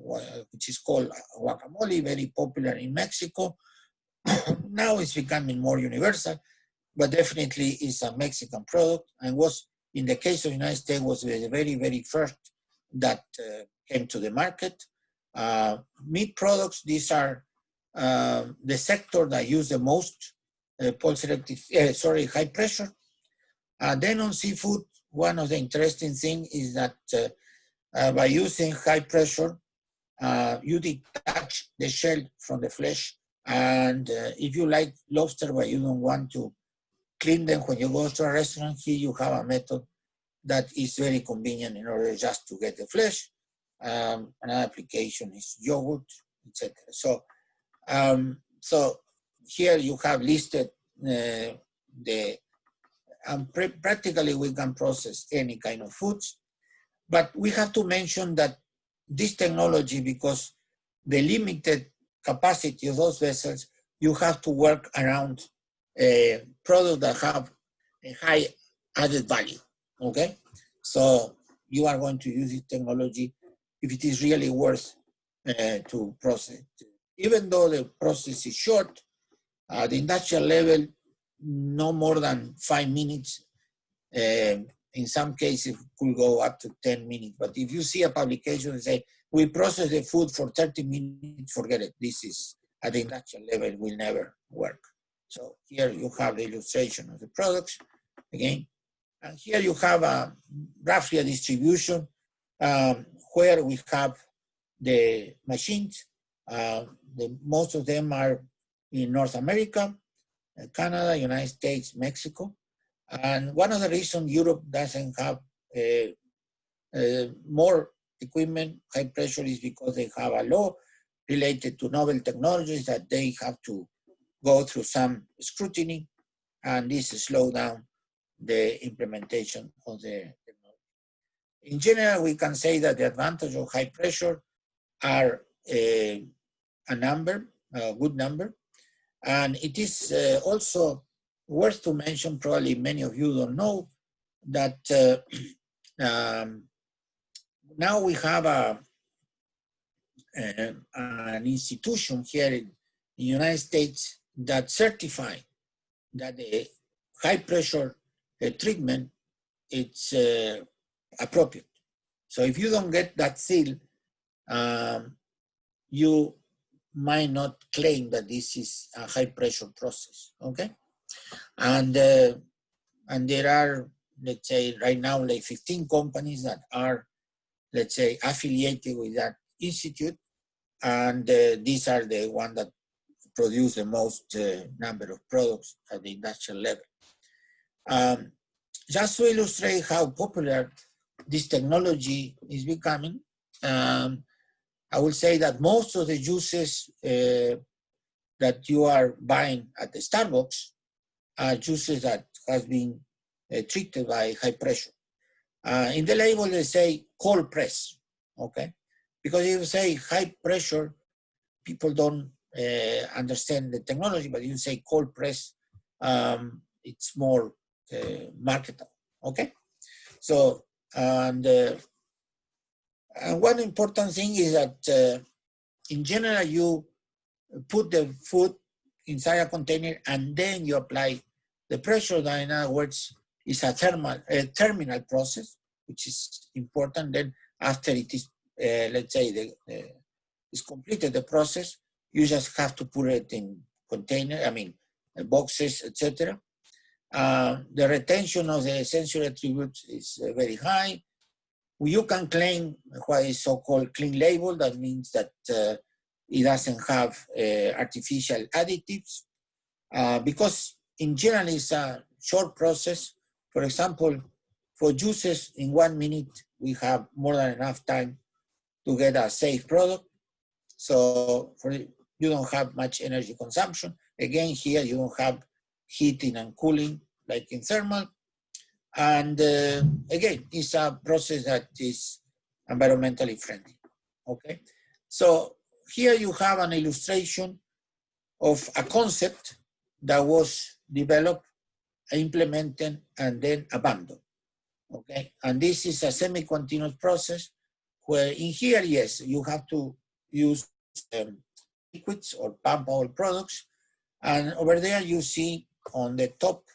which is called guacamole, very popular in Mexico. Now it's becoming more universal, but definitely is a Mexican product, and was, in the case of the United States, was the very, very first that came to the market. Meat products, these are the sector that use the most high pressure. Then on seafood, one of the interesting things is that by using high pressure, you detach the shell from the flesh. And if you like lobster, but you don't want to clean them when you go to a restaurant, here you have a method that is very convenient in order just to get the flesh. Another application is yogurt, etc. So here you have listed practically we can process any kind of foods, but we have to mention that this technology, because the limited capacity of those vessels, you have to work around products that have a high added value, okay? So you are going to use this technology if it is really worth to process. Even though the process is short, the industrial level, no more than 5 minutes. In some cases, could go up to 10 minutes. But if you see a publication and say, we process the food for 30 minutes, forget it. This is, at the industrial level, will never work. So here you have the illustration of the products, again. And here you have roughly a distribution where we have the machines. Most of them are in North America, Canada, United States, Mexico. And one of the reasons Europe doesn't have more equipment, high pressure, is because they have a law related to novel technologies that they have to go through some scrutiny, and this slows down the implementation of the technology. In general, we can say that the advantage of high pressure are a good number, and it is also worth to mention, probably many of you don't know, that now we have an institution here in the United States that certify that the high pressure treatment it's appropriate. So if you don't get that seal, you might not claim that this is a high pressure process, okay? And there are, let's say right now, like 15 companies that are, let's say, affiliated with that institute. And these are the ones that produce the most number of products at the industrial level. Just to illustrate how popular this technology is becoming, I will say that most of the juices that you are buying at the Starbucks are juices that has been treated by high pressure. In the label, they say cold press, okay? Because if you say high pressure, people don't understand the technology, but you say cold press, it's more marketable, okay? So, and one important thing is that in general, you put the food inside a container and then you apply the pressure. That, in other words, is a terminal process, which is important. Then after it is, let's say, is completed the process, you just have to put it in container, boxes, etc. The retention of the sensory attributes is very high. You can claim what is so-called clean label. That means that it doesn't have artificial additives because in general it's a short process. For example, for juices, in 1 minute, we have more than enough time to get a safe product. So you don't have much energy consumption. Again, here you don't have heating and cooling like in thermal. And again, it's a process that is environmentally friendly, okay? So here you have an illustration of a concept that was developed, implemented, and then abandoned, okay? And this is a semi-continuous process where in here, yes, you have to use liquids or pumpable products. And over there you see on the top,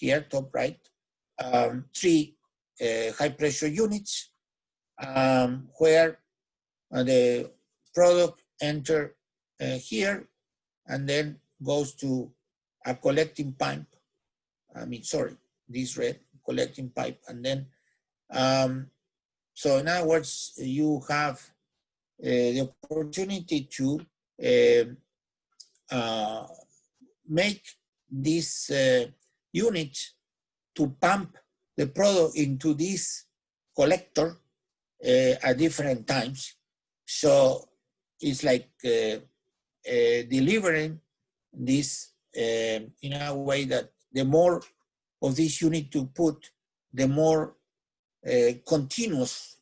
here, top right, 3 high pressure units where the product enter here and then goes to a collecting pipe. This red collecting pipe. And then, so in other words, you have the opportunity to make this unit to pump the product into this collector at different times. So it's like delivering this in a way that the more of this you need to put, the more continuous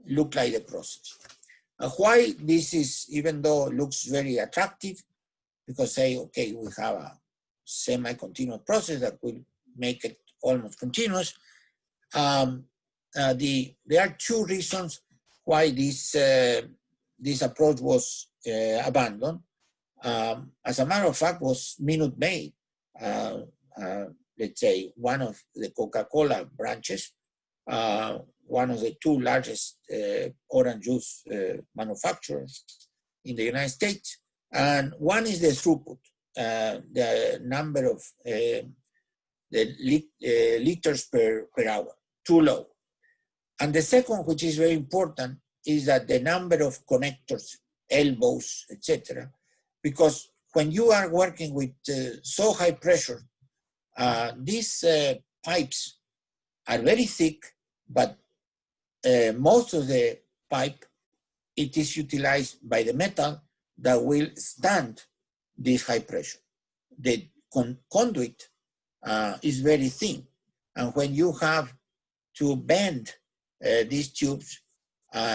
look like the process. Why this is, even though it looks very attractive, because say, okay, we have a semi-continuous process that will make it almost continuous. There are 2 reasons why this approach was abandoned. As a matter of fact, was Minute Maid, let's say one of the Coca-Cola branches, one of the 2 largest orange juice manufacturers in the United States. And one is the throughput, the number of liters per hour, too low. And the second, which is very important, is that the number of connectors, elbows, etc. Because when you are working with so high pressure, these pipes are very thick, but most of the pipe, it is utilized by the metal that will stand this high pressure. The conduit is very thin. And when you have to bend these tubes,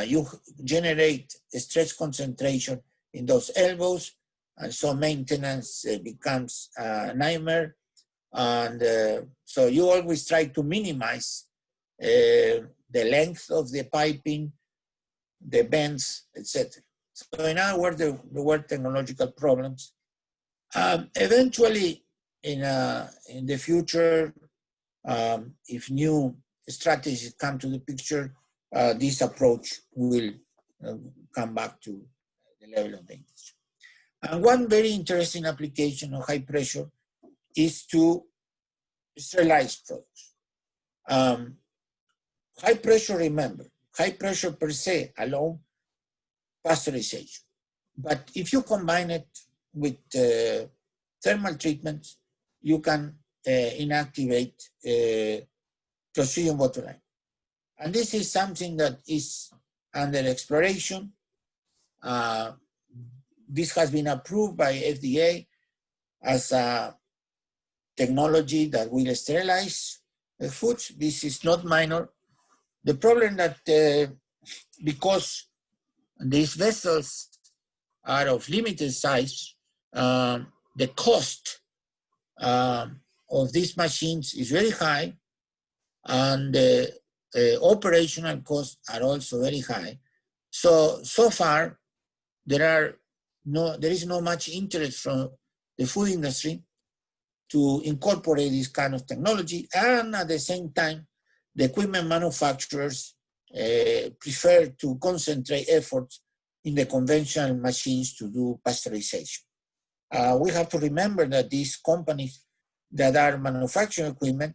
you generate a stress concentration in those elbows, and so maintenance becomes a nightmare. And so you always try to minimize the length of the piping, the bends, etc. So in other words, there were technological problems. Eventually, in the future, if new strategies come to the picture, this approach will come back to the level of the industry. And one very interesting application of high pressure is to sterilize products. High pressure, remember, high pressure per se alone, pasteurization. But if you combine it with thermal treatments, you can inactivate Clostridium botulinum. And this is something that is under exploration. This has been approved by FDA as a technology that will sterilize foods. This is not minor. The problem that because these vessels are of limited size, the cost of these machines is very high, and the operational costs are also very high. So far, there is no much interest from the food industry to incorporate this kind of technology, and at the same time, the equipment manufacturers prefer to concentrate efforts in the conventional machines to do pasteurization. We have to remember that these companies that are manufacturing equipment,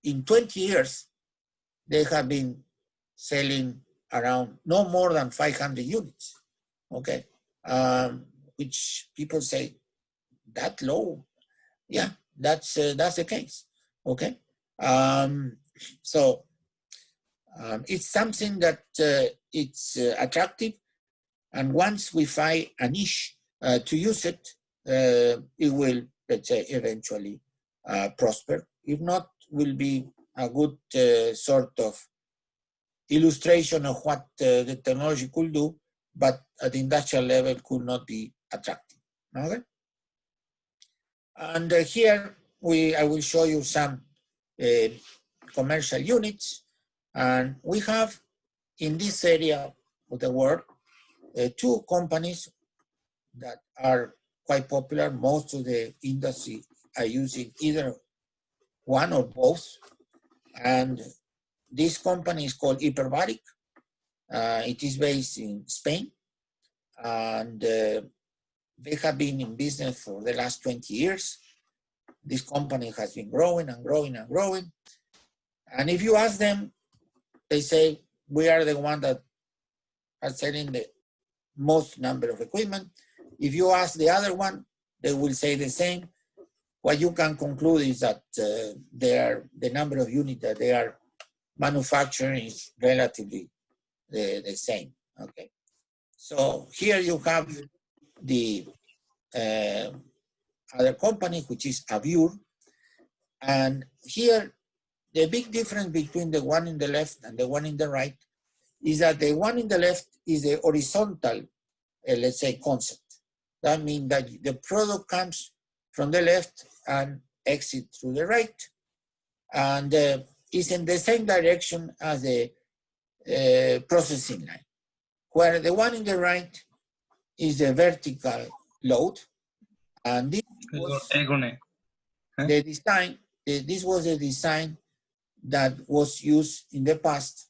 in 20 years, they have been selling around no more than 500 units, okay? Which people say, that low? Yeah, that's the case, okay? It's something that it's attractive, and once we find a niche to use it, it will, let's say, eventually prosper. If not, will be a good sort of illustration of what the technology could do, but at the industrial level could not be attractive. Okay? And here I will show you some commercial units, and we have in this area of the world 2 companies that are quite popular. Most of the industry are using either one or both, and this company is called Hyperbaric. It is based in Spain, and they have been in business for the last 20 years. This company has been growing and growing and growing. And if you ask them, they say, we are the one that are selling the most number of equipment. If you ask the other one, they will say the same. What you can conclude is that the number of units that they are manufacturing is relatively the same. Okay. So here you have the other company, which is Avure. And here, the big difference between the one in the left and the one in the right is that the one in the left is a horizontal, let's say, concept. That means that the product comes from the left and exits through the right, and is in the same direction as the processing line. Where the one in the right is the vertical load, and this was the design. This was a design that was used in the past,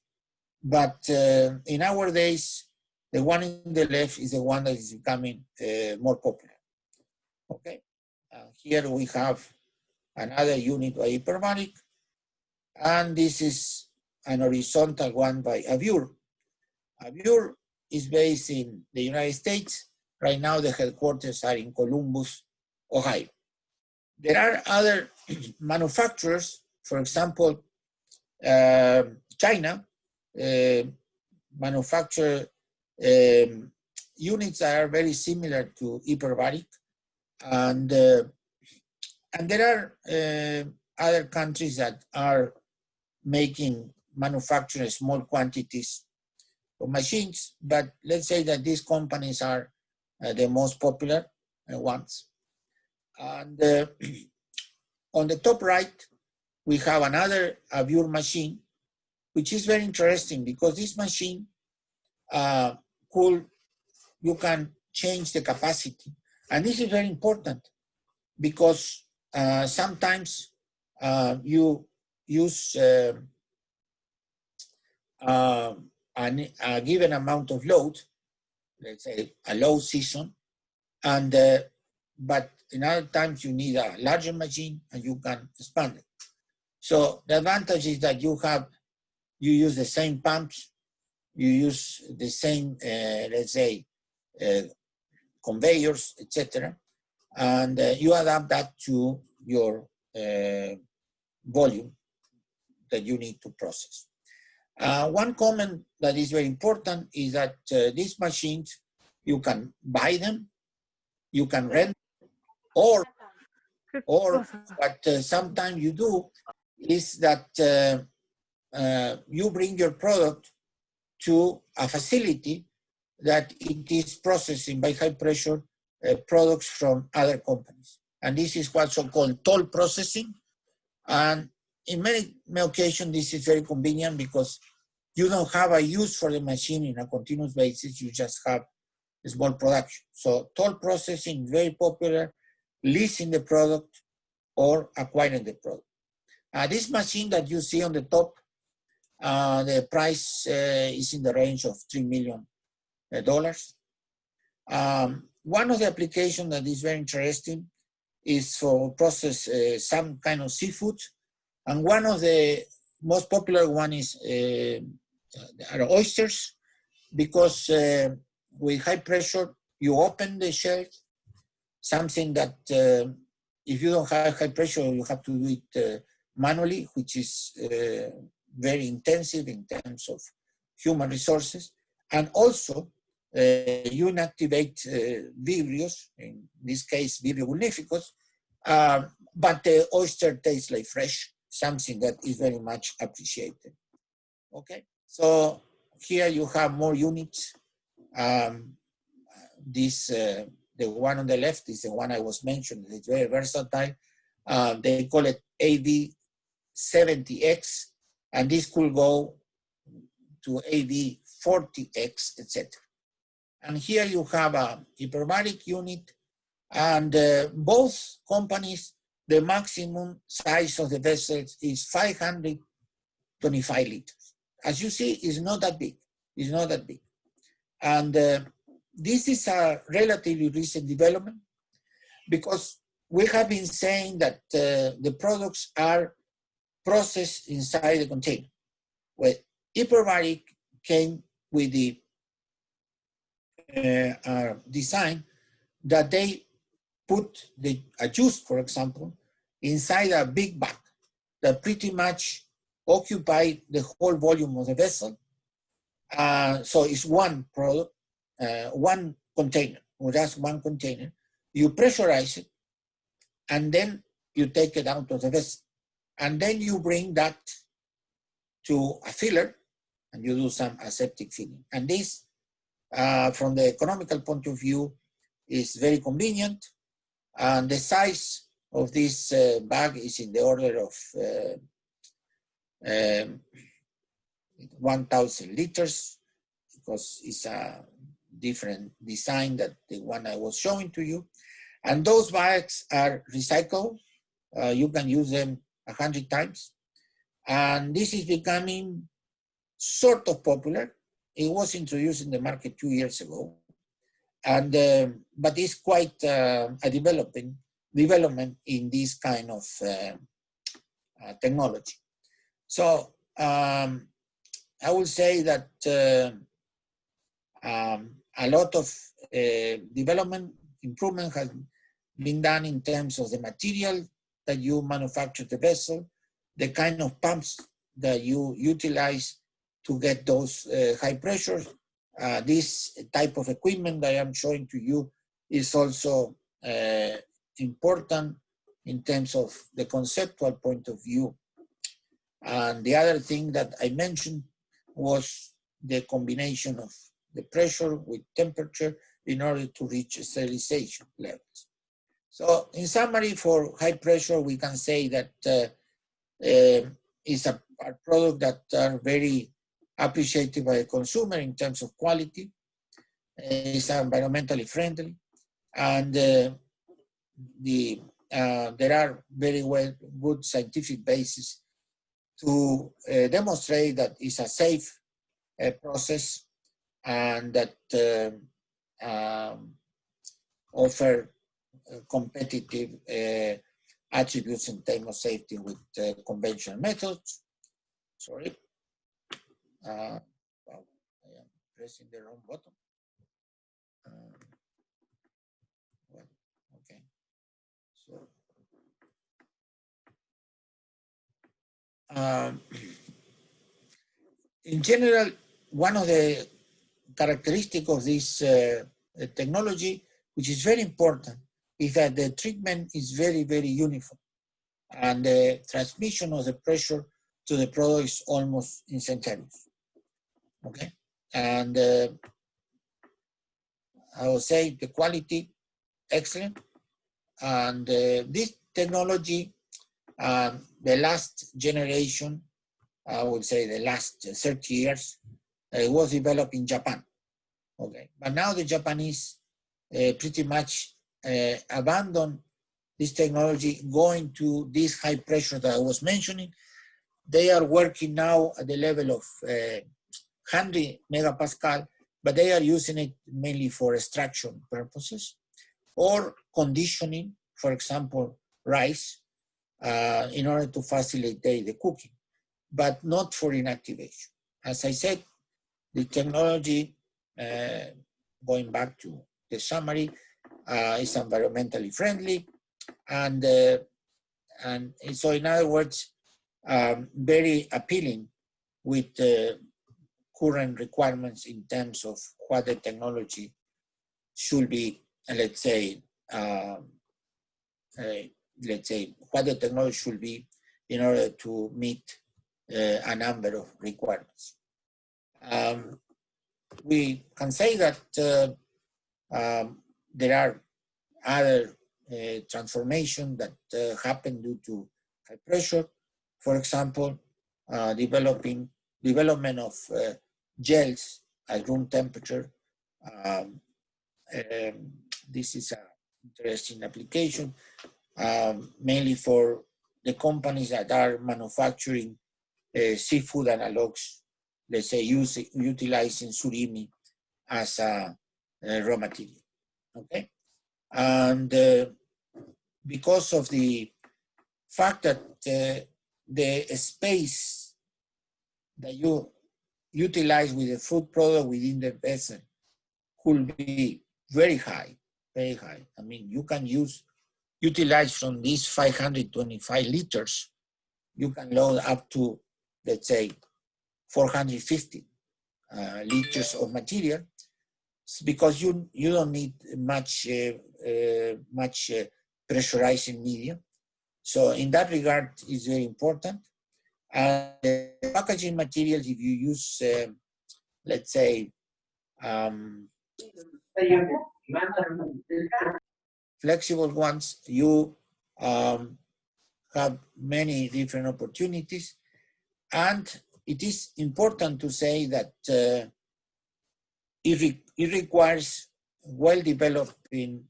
but in our days, the one in the left is the one that is becoming more popular. Okay, here we have another unit by Hyperbaric, and this is an horizontal one by Avure. Avure is based in the United States. Right now, the headquarters are in Columbus, Ohio. There are other manufacturers, for example, China manufacture units that are very similar to Hyperbaric, and there are other countries that are manufacturing small quantities of machines, but let's say that these companies are the most popular ones. And on the top right, we have another Avure machine, which is very interesting because this machine you can change the capacity. And this is very important because sometimes you use a given amount of load, let's say, a low season, and but in other times you need a larger machine and you can expand it. So the advantage is that you use the same pumps, you use the same, let's say, conveyors, etc., and you adapt that to your volume that you need to process. One comment that is very important is that these machines, you can buy them, you can rent, or what sometimes you do is that you bring your product to a facility that it is processing by high pressure products from other companies. And this is what's so-called toll processing. And in many occasions, this is very convenient because you don't have a use for the machine in a continuous basis, you just have a small production. So toll processing is very popular, leasing the product or acquiring the product. This machine that you see on the top, the price is in the range of $3 million. One of the applications that is very interesting is for process some kind of seafood. And one of the most popular one is are oysters, because with high pressure, you open the shell, something that if you don't have high pressure, you have to do it manually, which is very intensive in terms of human resources. And also, you inactivate Vibrios, in this case, Vibrio vulnificus, but the oyster tastes like fresh, something that is very much appreciated. Okay, so here you have more units. The one on the left is the one I was mentioning. It's very versatile. They call it AV70X, and this could go to AV40X, etc. And here you have a hyperbaric unit, and both companies, the maximum size of the vessels is 525 liters. As you see, it's not that big. It's not that big. And this is a relatively recent development because we have been saying that the products are processed inside the container. Well, hyperbaric came with the design that they put a juice, for example, inside a big bag that pretty much occupied the whole volume of the vessel. So it's one product, one container, or just one container. You pressurize it, and then you take it out of the vessel. And then you bring that to a filler, and you do some aseptic filling. And this, from the economical point of view, is very convenient. And the size of this bag is in the order of 1,000 liters, because it's a different design than the one I was showing to you. And those bags are recyclable. You can use them 100 times. And this is becoming sort of popular. It was introduced in the market 2 years ago. And, but it's quite a development in this kind of technology. So I would say that a lot of development, improvement has been done in terms of the material that you manufacture the vessel, the kind of pumps that you utilize to get those high pressures. This type of equipment that I am showing to you is also important in terms of the conceptual point of view. And the other thing that I mentioned was the combination of the pressure with temperature in order to reach sterilization levels. So in summary, for high pressure, we can say that it's a product that are very appreciated by the consumer in terms of quality. It's environmentally friendly, and there are very good scientific basis to demonstrate that it's a safe process, and that offer competitive attributes in terms of safety with conventional methods. Sorry. Well, I am pressing the wrong button. Well, okay. So, in general, one of the characteristics of this technology, which is very important, is that the treatment is very, very uniform. And the transmission of the pressure to the product is almost instantaneous. Okay? And I would say the quality, excellent. And this technology, the last generation, I would say the last 30 years, was developed in Japan. Okay, but now the Japanese pretty much abandoned this technology, going to this high pressure that I was mentioning. They are working now at the level of 100 megapascal, but they are using it mainly for extraction purposes or conditioning, for example, rice, in order to facilitate the cooking, but not for inactivation. As I said, the technology, going back to the summary, is environmentally friendly, and so in other words, very appealing with current requirements in terms of what the technology should be, let's say what the technology should be in order to meet a number of requirements. We can say that there are other transformations that happen due to high pressure. For example, development of gels at room temperature. This is an interesting application, mainly for the companies that are manufacturing seafood analogs, let's say utilizing surimi as a raw material, okay? And because of the fact that the space that you utilize with the food product within the vessel could be very high, very high. I mean, you can utilize from these 525 liters, you can load up to, let's say, 450 liters of material, because you don't need much pressurizing medium. So in that regard, it's very important. And packaging materials, if you use, let's say, flexible ones, you have many different opportunities. And it is important to say that it requires well-developing,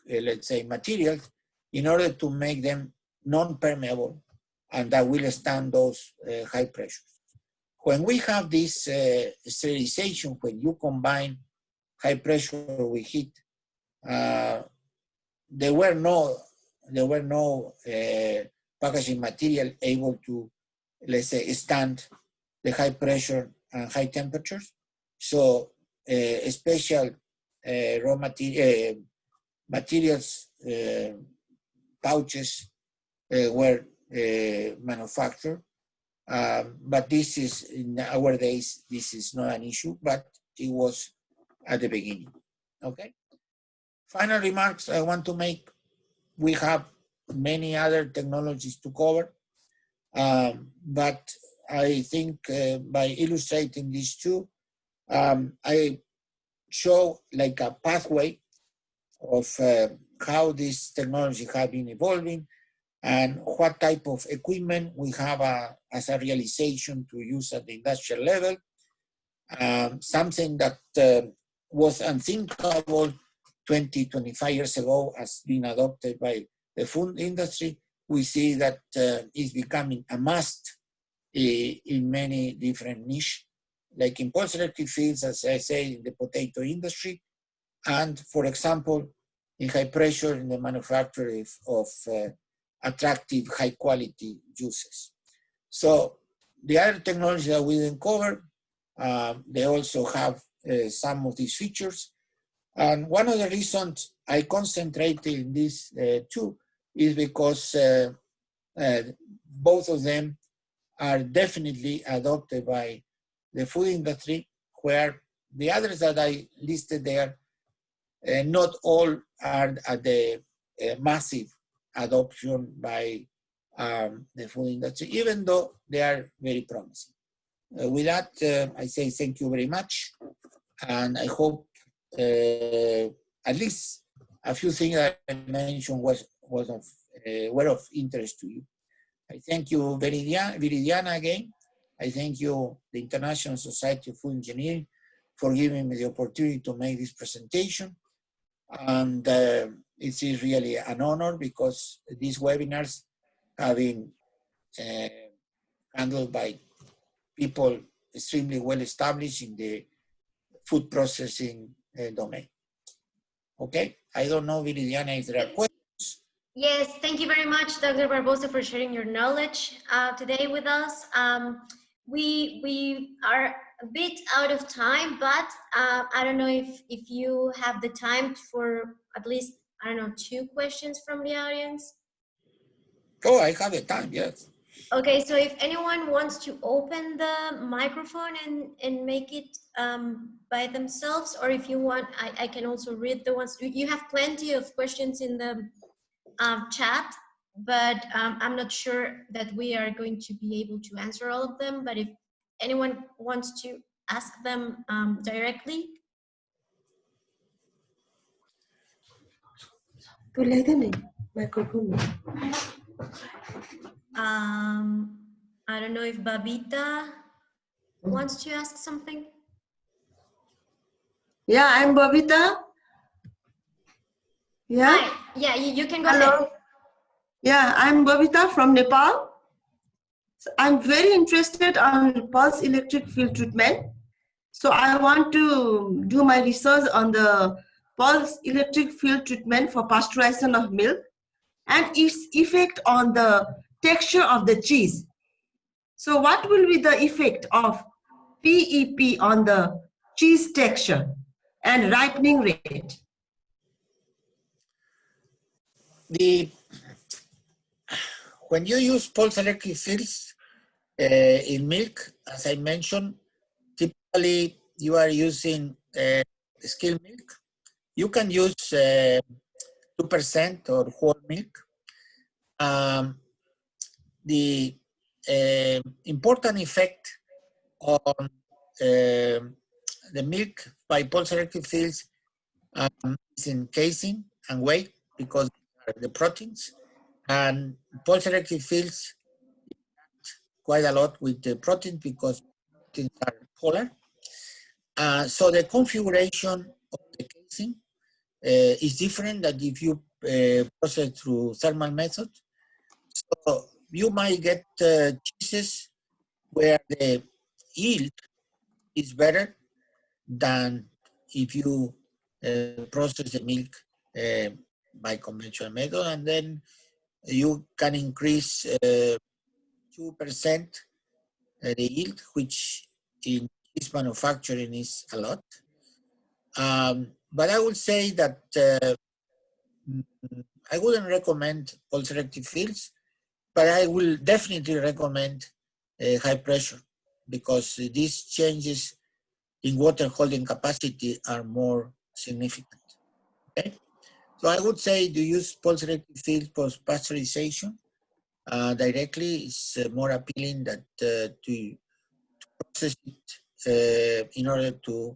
let's say, materials in order to make them non-permeable and that will stand those high pressures. When we have this sterilization, when you combine high pressure with heat, there were no packaging material able to, let's say, stand the high pressure and high temperatures. So special raw materials, pouches were manufactured. But this is, in our days, this is not an issue, but it was at the beginning, okay? Final remarks I want to make. We have many other technologies to cover, but I think by illustrating these two, I show like a pathway of how this technology have been evolving and what type of equipment we have as a realization to use at the industrial level. Something that was unthinkable 20, 25 years ago has been adopted by the food industry. We see that it's becoming a must in many different niches, like in poultry fields, as I say, in the potato industry, and, for example, in high pressure in the manufacture of attractive high quality juices. So the other technologies that we didn't cover, they also have some of these features. And one of the reasons I concentrated in these two is because both of them are definitely adopted by the food industry, where the others that I listed there, not all are at the massive adoption by the food industry, even though they are very promising. With that, I say thank you very much. And I hope at least a few things that I mentioned were of interest to you. I thank you, Viridiana, again. I thank you, the International Society of Food Engineering, for giving me the opportunity to make this presentation. And it is really an honor because these webinars have been handled by people extremely well established in the food processing domain. Okay, I don't know, Viridiana, if there are questions. Yes, thank you very much, Dr. Barbosa, for sharing your knowledge today with us. We are a bit out of time, but I don't know if you have the time for at least, I don't know, 2 questions from the audience. Oh, I have the time, yes. Okay, so if anyone wants to open the microphone and make it by themselves, or if you want, I can also read the ones. You have plenty of questions in the chat, but I'm not sure that we are going to be able to answer all of them. But if anyone wants to ask them directly. I don't know if Babita wants to ask something. Yeah, I'm Babita. Yeah. Hi. Yeah, you can go Hello. ahead. Yeah, I'm Babita from Nepal. So I'm very interested on pulse electric field treatment. So I want to do my research on the pulse electric field treatment for pasteurization of milk and its effect on the texture of the cheese. So what will be the effect of PEP on the cheese texture and ripening rate? When you use pulse electric fields in milk, as I mentioned, typically you are using skimmed milk. You can use 2% or whole milk. The important effect on the milk by pulse electric fields is in casing and weight, because the proteins, and pulse electric fields quite a lot with the protein because proteins are polar. So the configuration of the casing is different than if you process through thermal method. So you might get cheeses where the yield is better than if you process the milk by conventional method, and then you can increase 2% the yield, which in cheese manufacturing is a lot. But I would say that I wouldn't recommend pulse selective fields, but I will definitely recommend high pressure, because these changes in water holding capacity are more significant. Okay? So I would say to use pulse selective fields post pasteurization directly is more appealing than to process it in order to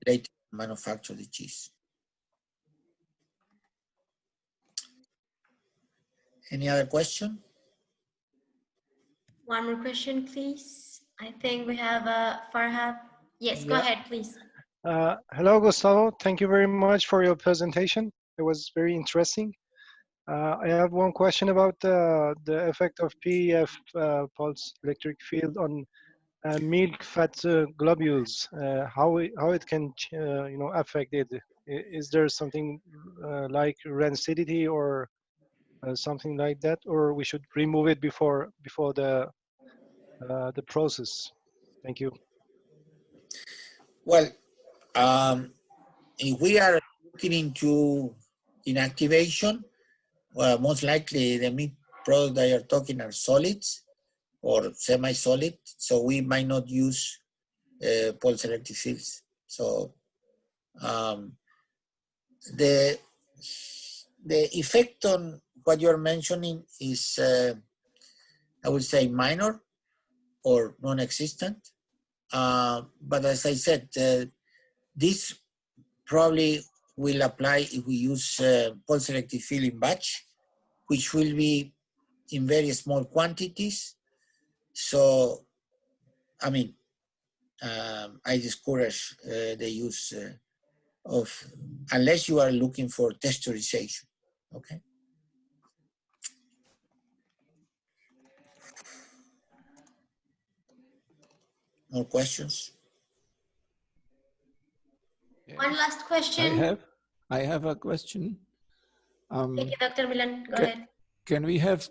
later manufacture the cheese. Any other question? One more question, please. I think we have Farhad. Yes, go ahead, please. Hello, Gustavo. Thank you very much for your presentation. It was very interesting. I have one question about the effect of PEF, pulse electric field, on milk fat globules. How it can affect it Is there something like rancidity or something like that, or we should remove it before the process? Thank you. Well, if we are looking into inactivation, well, most likely the meat products that you're talking are solids or semi-solid, so we might not use pulse selective fields. So the effect on what you're mentioning is, I would say, minor or non-existent. But as I said, this probably will apply if we use pulse selective field in batch, which will be in very small quantities. So, I mean, I discourage the use of, unless you are looking for texturization, okay? More questions? One last question. I have a question. Thank you, Dr. Milan. Go ahead. Can we have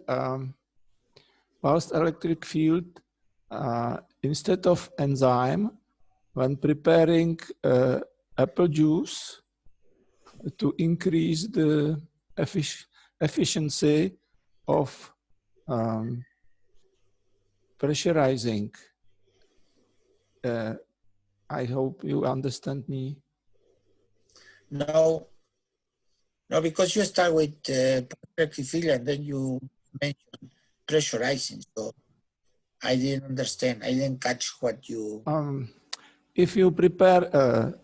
pulsed electric field instead of enzyme when preparing apple juice to increase the efficiency of pressurizing? I hope you understand me. No, because you start with electric field and then you mentioned pressurizing. So I didn't understand. I didn't catch what you. If you prepare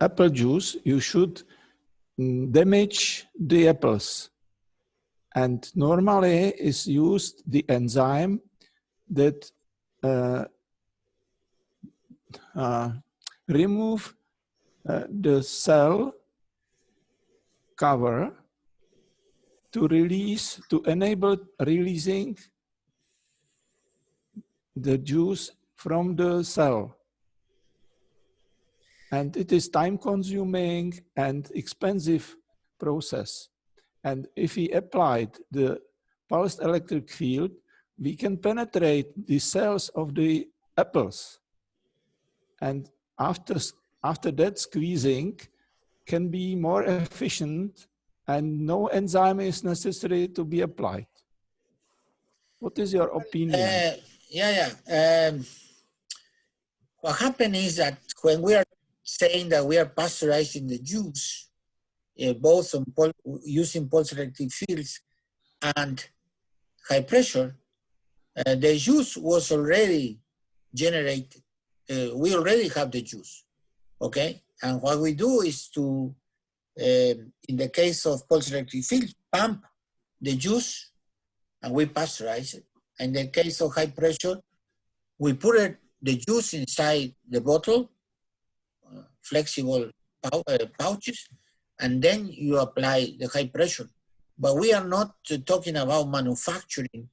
apple juice, you should damage the apples. And normally is used the enzyme that remove the cell cover to enable releasing the juice from the cell. And it is time consuming and expensive process. And if we applied the pulsed electric field, we can penetrate the cells of the apples. And after that, squeezing can be more efficient and no enzyme is necessary to be applied. What is your opinion? What happened is that when we are saying that we are pasteurizing the juice, both on using pulse selective fields and high pressure, the juice was already generated. We already have the juice, okay? And what we do is to, in the case of pulse selective fields, pump the juice and we pasteurize it. In the case of high pressure, we put the juice inside the bottle, flexible pouches, and then you apply the high pressure. But we are not talking about manufacturing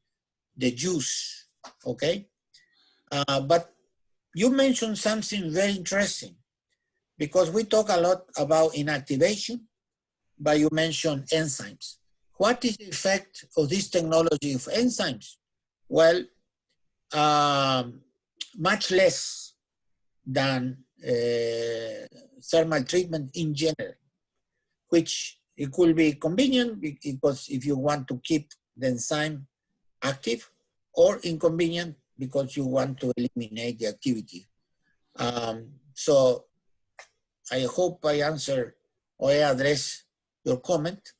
the juice, okay? But you mentioned something very interesting, because we talk a lot about inactivation, but you mentioned enzymes. What is the effect of this technology of enzymes? Well, much less than thermal treatment in general, which it could be convenient because if you want to keep the enzyme active, or inconvenient because you want to eliminate the activity. So I hope I answer or I address your comment,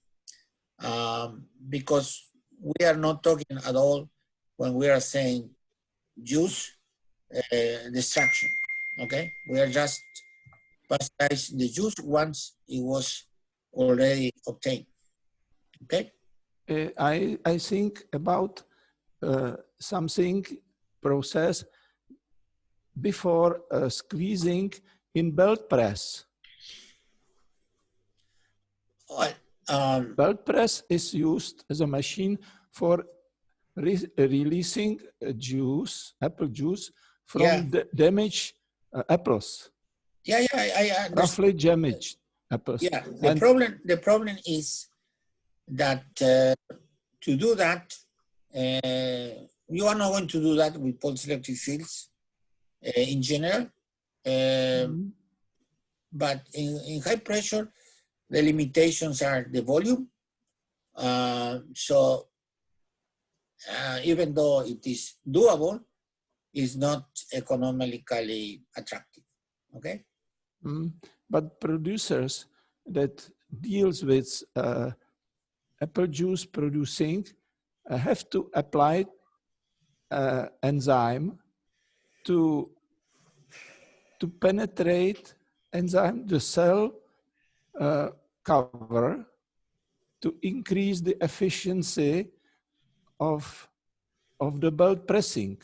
because we are not talking at all when we are saying juice destruction, okay? We are just pasteurizing the juice once it was already obtained, okay? I think about something process before squeezing in belt press. Belt press is used as a machine for releasing juice, apple juice, from damaged apples. I understand. Roughly damaged. apples. Yeah, And the problem is that to do that, you are not going to do that with pulse electric fields in general. But in high pressure, the limitations are the volume. So even though it is doable, it's not economically attractive. Okay. But producers that deals with apple juice producing have to apply enzyme to penetrate enzyme the cell cover to increase the efficiency of the belt pressing.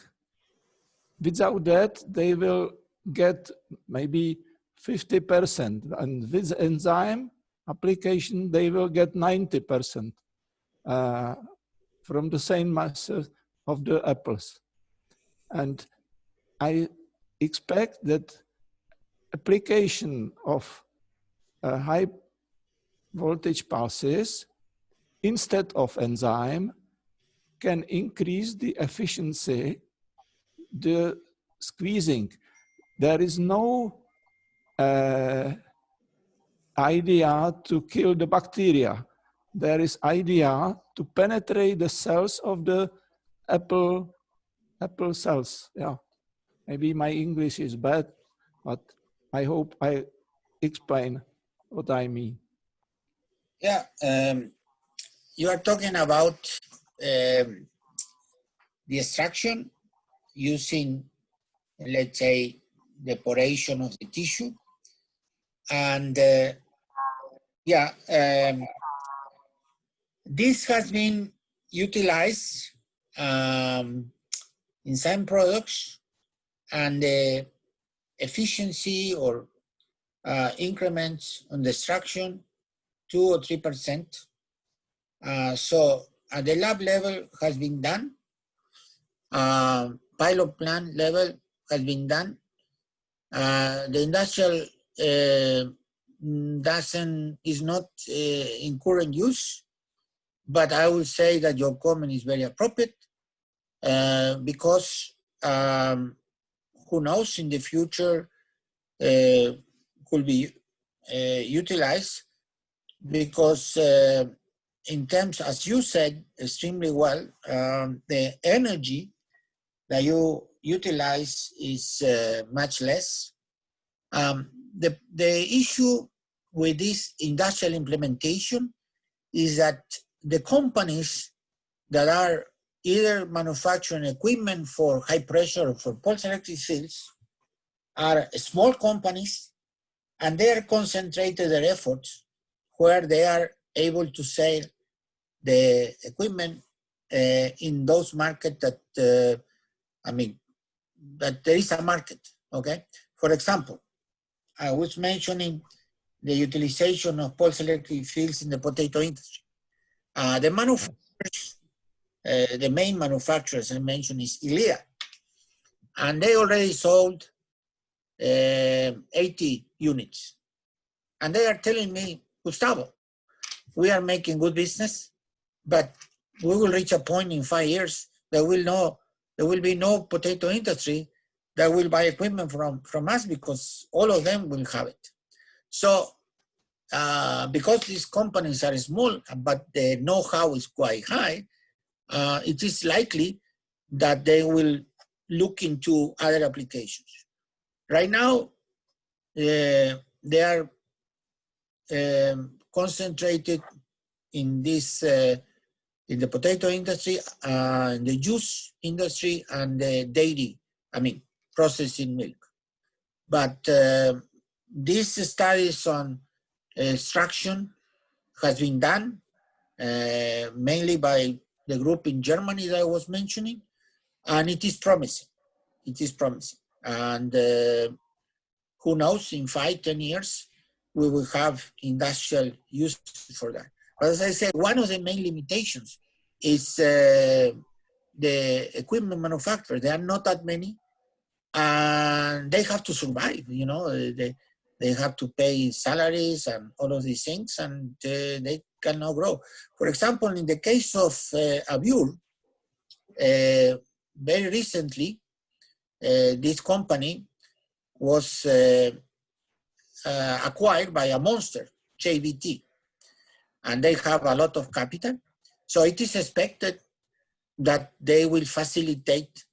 Without that, they will get maybe 50%, and with enzyme application, they will get 90% from the same mass of the apples. And I expect that application of high voltage pulses instead of enzyme can increase the efficiency, the squeezing. There is no idea to kill the bacteria. There is idea to penetrate the cells of the apple cells. Yeah, maybe my English is bad, but I hope I explain what I mean. Yeah, you are talking about the extraction using, let's say, depuration of the tissue. And this has been utilized in some products, and the efficiency or increments on the extraction 2 or 3%. So at the lab level has been done. Pilot plant level has been done. The industrial is not in current use, but I would say that your comment is very appropriate because who knows, in the future could be utilized, because in terms, as you said extremely well, the energy that you utilize is much less. The issue with this industrial implementation is that the companies that are either manufacturing equipment for high pressure or for pulse electric fields are small companies, and they are concentrated their efforts where they are able to sell the equipment in those markets that, that there is a market, okay? For example, I was mentioning the utilization of pulse electric fields in the potato industry. The manufacturers, the main manufacturers I mentioned is ILEA, and they already sold 80 units. And they are telling me, Gustavo, we are making good business, but we will reach a point in 5 years that there will be no potato industry that will buy equipment from us, because all of them will have it. So because these companies are small, but the know-how is quite high, it is likely that they will look into other applications. Right now, they are concentrated in this, in the potato industry, in the juice industry, and the dairy, processing milk. But these studies on extraction has been done mainly by the group in Germany that I was mentioning, and it is promising. It is promising. And who knows, in 5-10 years, we will have industrial use for that. But as I said, one of the main limitations is the equipment manufacturers. There are not that many, and they have to survive. You know, they have to pay salaries and all of these things, and they cannot grow. For example, in the case of Abure, very recently, this company was acquired by a monster, JBT, and they have a lot of capital. So it is expected that they will facilitate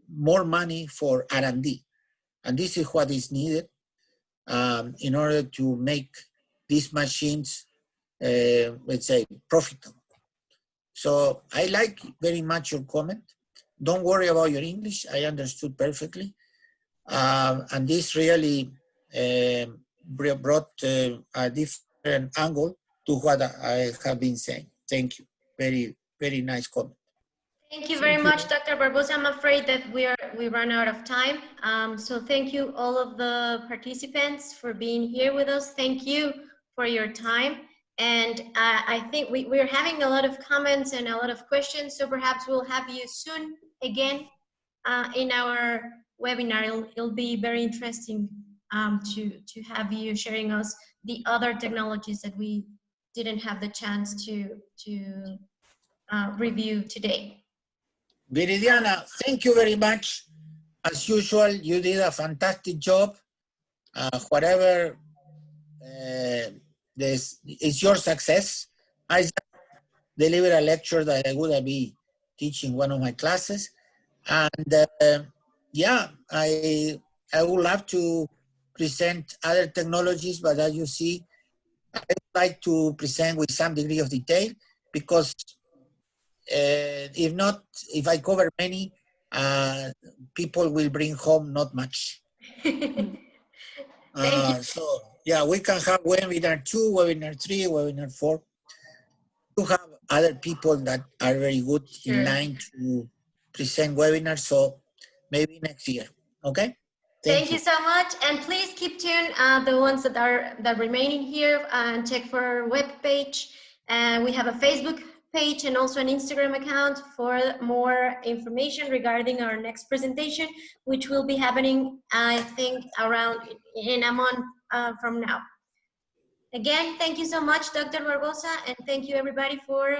more money for R&D. And this is what is needed in order to make these machines, let's say, profitable. So I like very much your comment. Don't worry about your English. I understood perfectly. And this really brought a different angle to what I have been saying. Thank you. Very, very nice comment. Thank you very much, Dr. Barbosa. I'm afraid that we run out of time. So thank you all of the participants for being here with us. Thank you for your time. And I think we're having a lot of comments and a lot of questions. So perhaps we'll have you soon again in our webinar. It'll be very interesting to have you sharing us the other technologies that we didn't have the chance to review today. Viridiana, thank you very much. As usual, you did a fantastic job. Whatever this is your success. I just delivered a lecture that I would be teaching one of my classes. And yeah, I would love to present other technologies, but as you see, I would like to present with some degree of detail, because if not, if I cover many, people will bring home not much. So yeah, we can have webinar 2, webinar 3, webinar 4. To have other people that are very good in line to present webinars. So maybe next year. Okay. Thank you so much, and please keep tuned. The ones that are remaining here, and check for our webpage. And we have a Facebook page and also an Instagram account for more information regarding our next presentation, which will be happening, I think, around in a month from now. Again, thank you so much, Dr. Barbosa, and thank you everybody for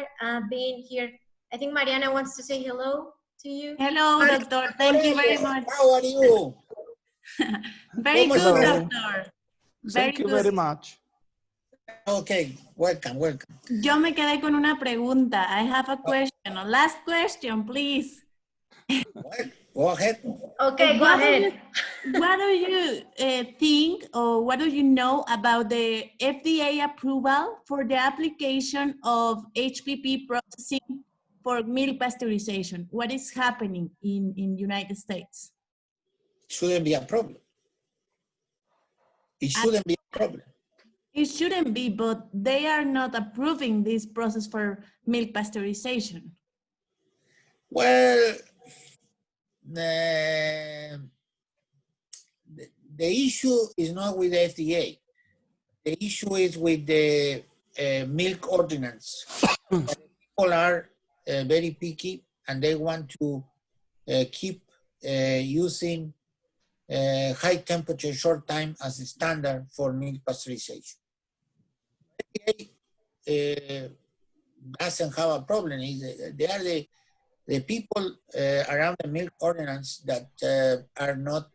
being here. I think Mariana wants to say hello to you. Hello, doctor. Thank you very much. How are you? Very good, Hello. doctor. Thank you very much. Okay, welcome, welcome. Yo me quedé con una pregunta. I have a question. Last question, please. Go ahead. Okay, go ahead. What do you think, or what do you know about the FDA approval for the application of HPP processing for milk pasteurization? What is happening in United States? It shouldn't be a problem. It shouldn't be a problem. It shouldn't be, but they are not approving this process for milk pasteurization. Well, the issue is not with the FDA. The issue is with the milk ordinance. People are very picky, and they want to keep using high temperature short time as a standard for milk pasteurization. FDA doesn't have a problem. They are the people around the milk ordinance that are not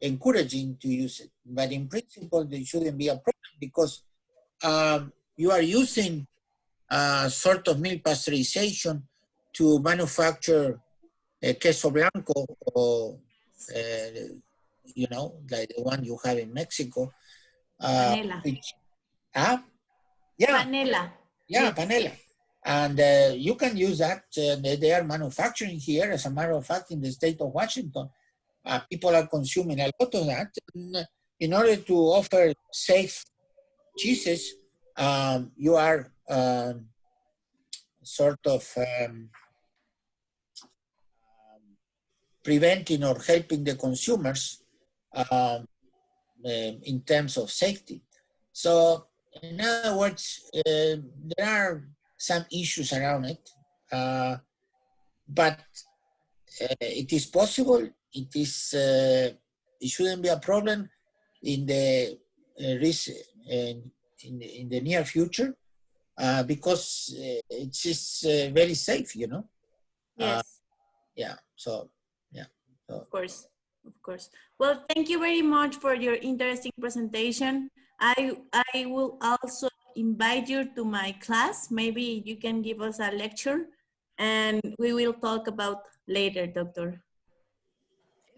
encouraging to use it. But in principle, there shouldn't be a problem, because you are using a sort of milk pasteurization to manufacture queso blanco, or you know, like the one you have in Mexico. Panela. Yeah. Panela. Yeah, Yes. panela. And you can use that. They are manufacturing here. As a matter of fact, in the state of Washington, people are consuming a lot of that. And in order to offer safe cheeses, you are sort of preventing or helping the consumers in terms of safety. So, in other words, there are some issues around it, but it is possible. It shouldn't be a problem. in the in the near future, because it is very safe, you know. Yes. Yeah. So yeah. So. Of course. Of course. Well, thank you very much for your interesting presentation. I will also invite you to my class. Maybe you can give us a lecture and we will talk about later, Doctor.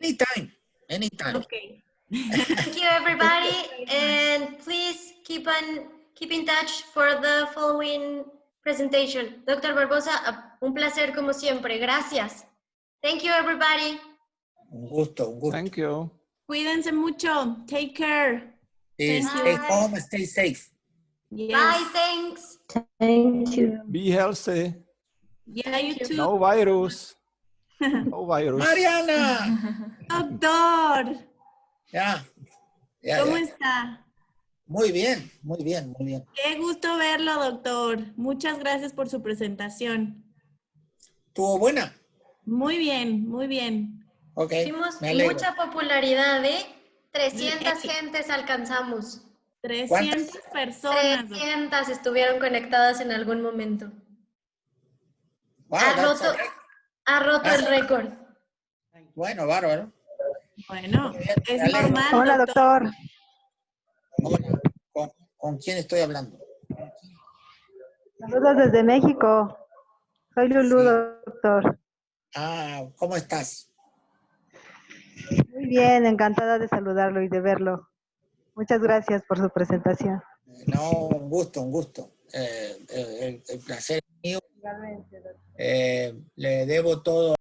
Anytime. Anytime. Okay. Thank you, everybody, and please keep in touch for the following presentation. Dr. Barbosa, un placer como siempre. Gracias. Thank you, everybody. Un gusto, un gusto. Thank you. Cuídense mucho. Take care. Please Thank stay you. home, stay safe. Yes. Bye, thanks. Thank you. Be healthy. Yeah, you too. No virus. No virus. Mariana. Doctor, Ya. ¿cómo está? Muy bien, muy bien, muy bien. Qué gusto verlo, doctor. Muchas gracias por su presentación. ¿Estuvo buena? Muy bien, muy bien. Ok. Tuvimos Me alegro. mucha popularidad, ¿eh? 300 gentes alcanzamos. 300 personas. 300 estuvieron conectadas en algún momento. Wow, Ha roto el récord. Bueno, bárbaro. Bueno, Muy bien, es me alegro. normal. Hola, doctor. Hola. ¿Con quién estoy hablando? Saludos desde México. Soy Lulú, Sí. doctor. Ah, ¿cómo estás? Muy bien, encantada de saludarlo y de verlo. Muchas gracias por su presentación. No, un gusto, un gusto. El placer es mío. Igualmente, doctor. Le debo todo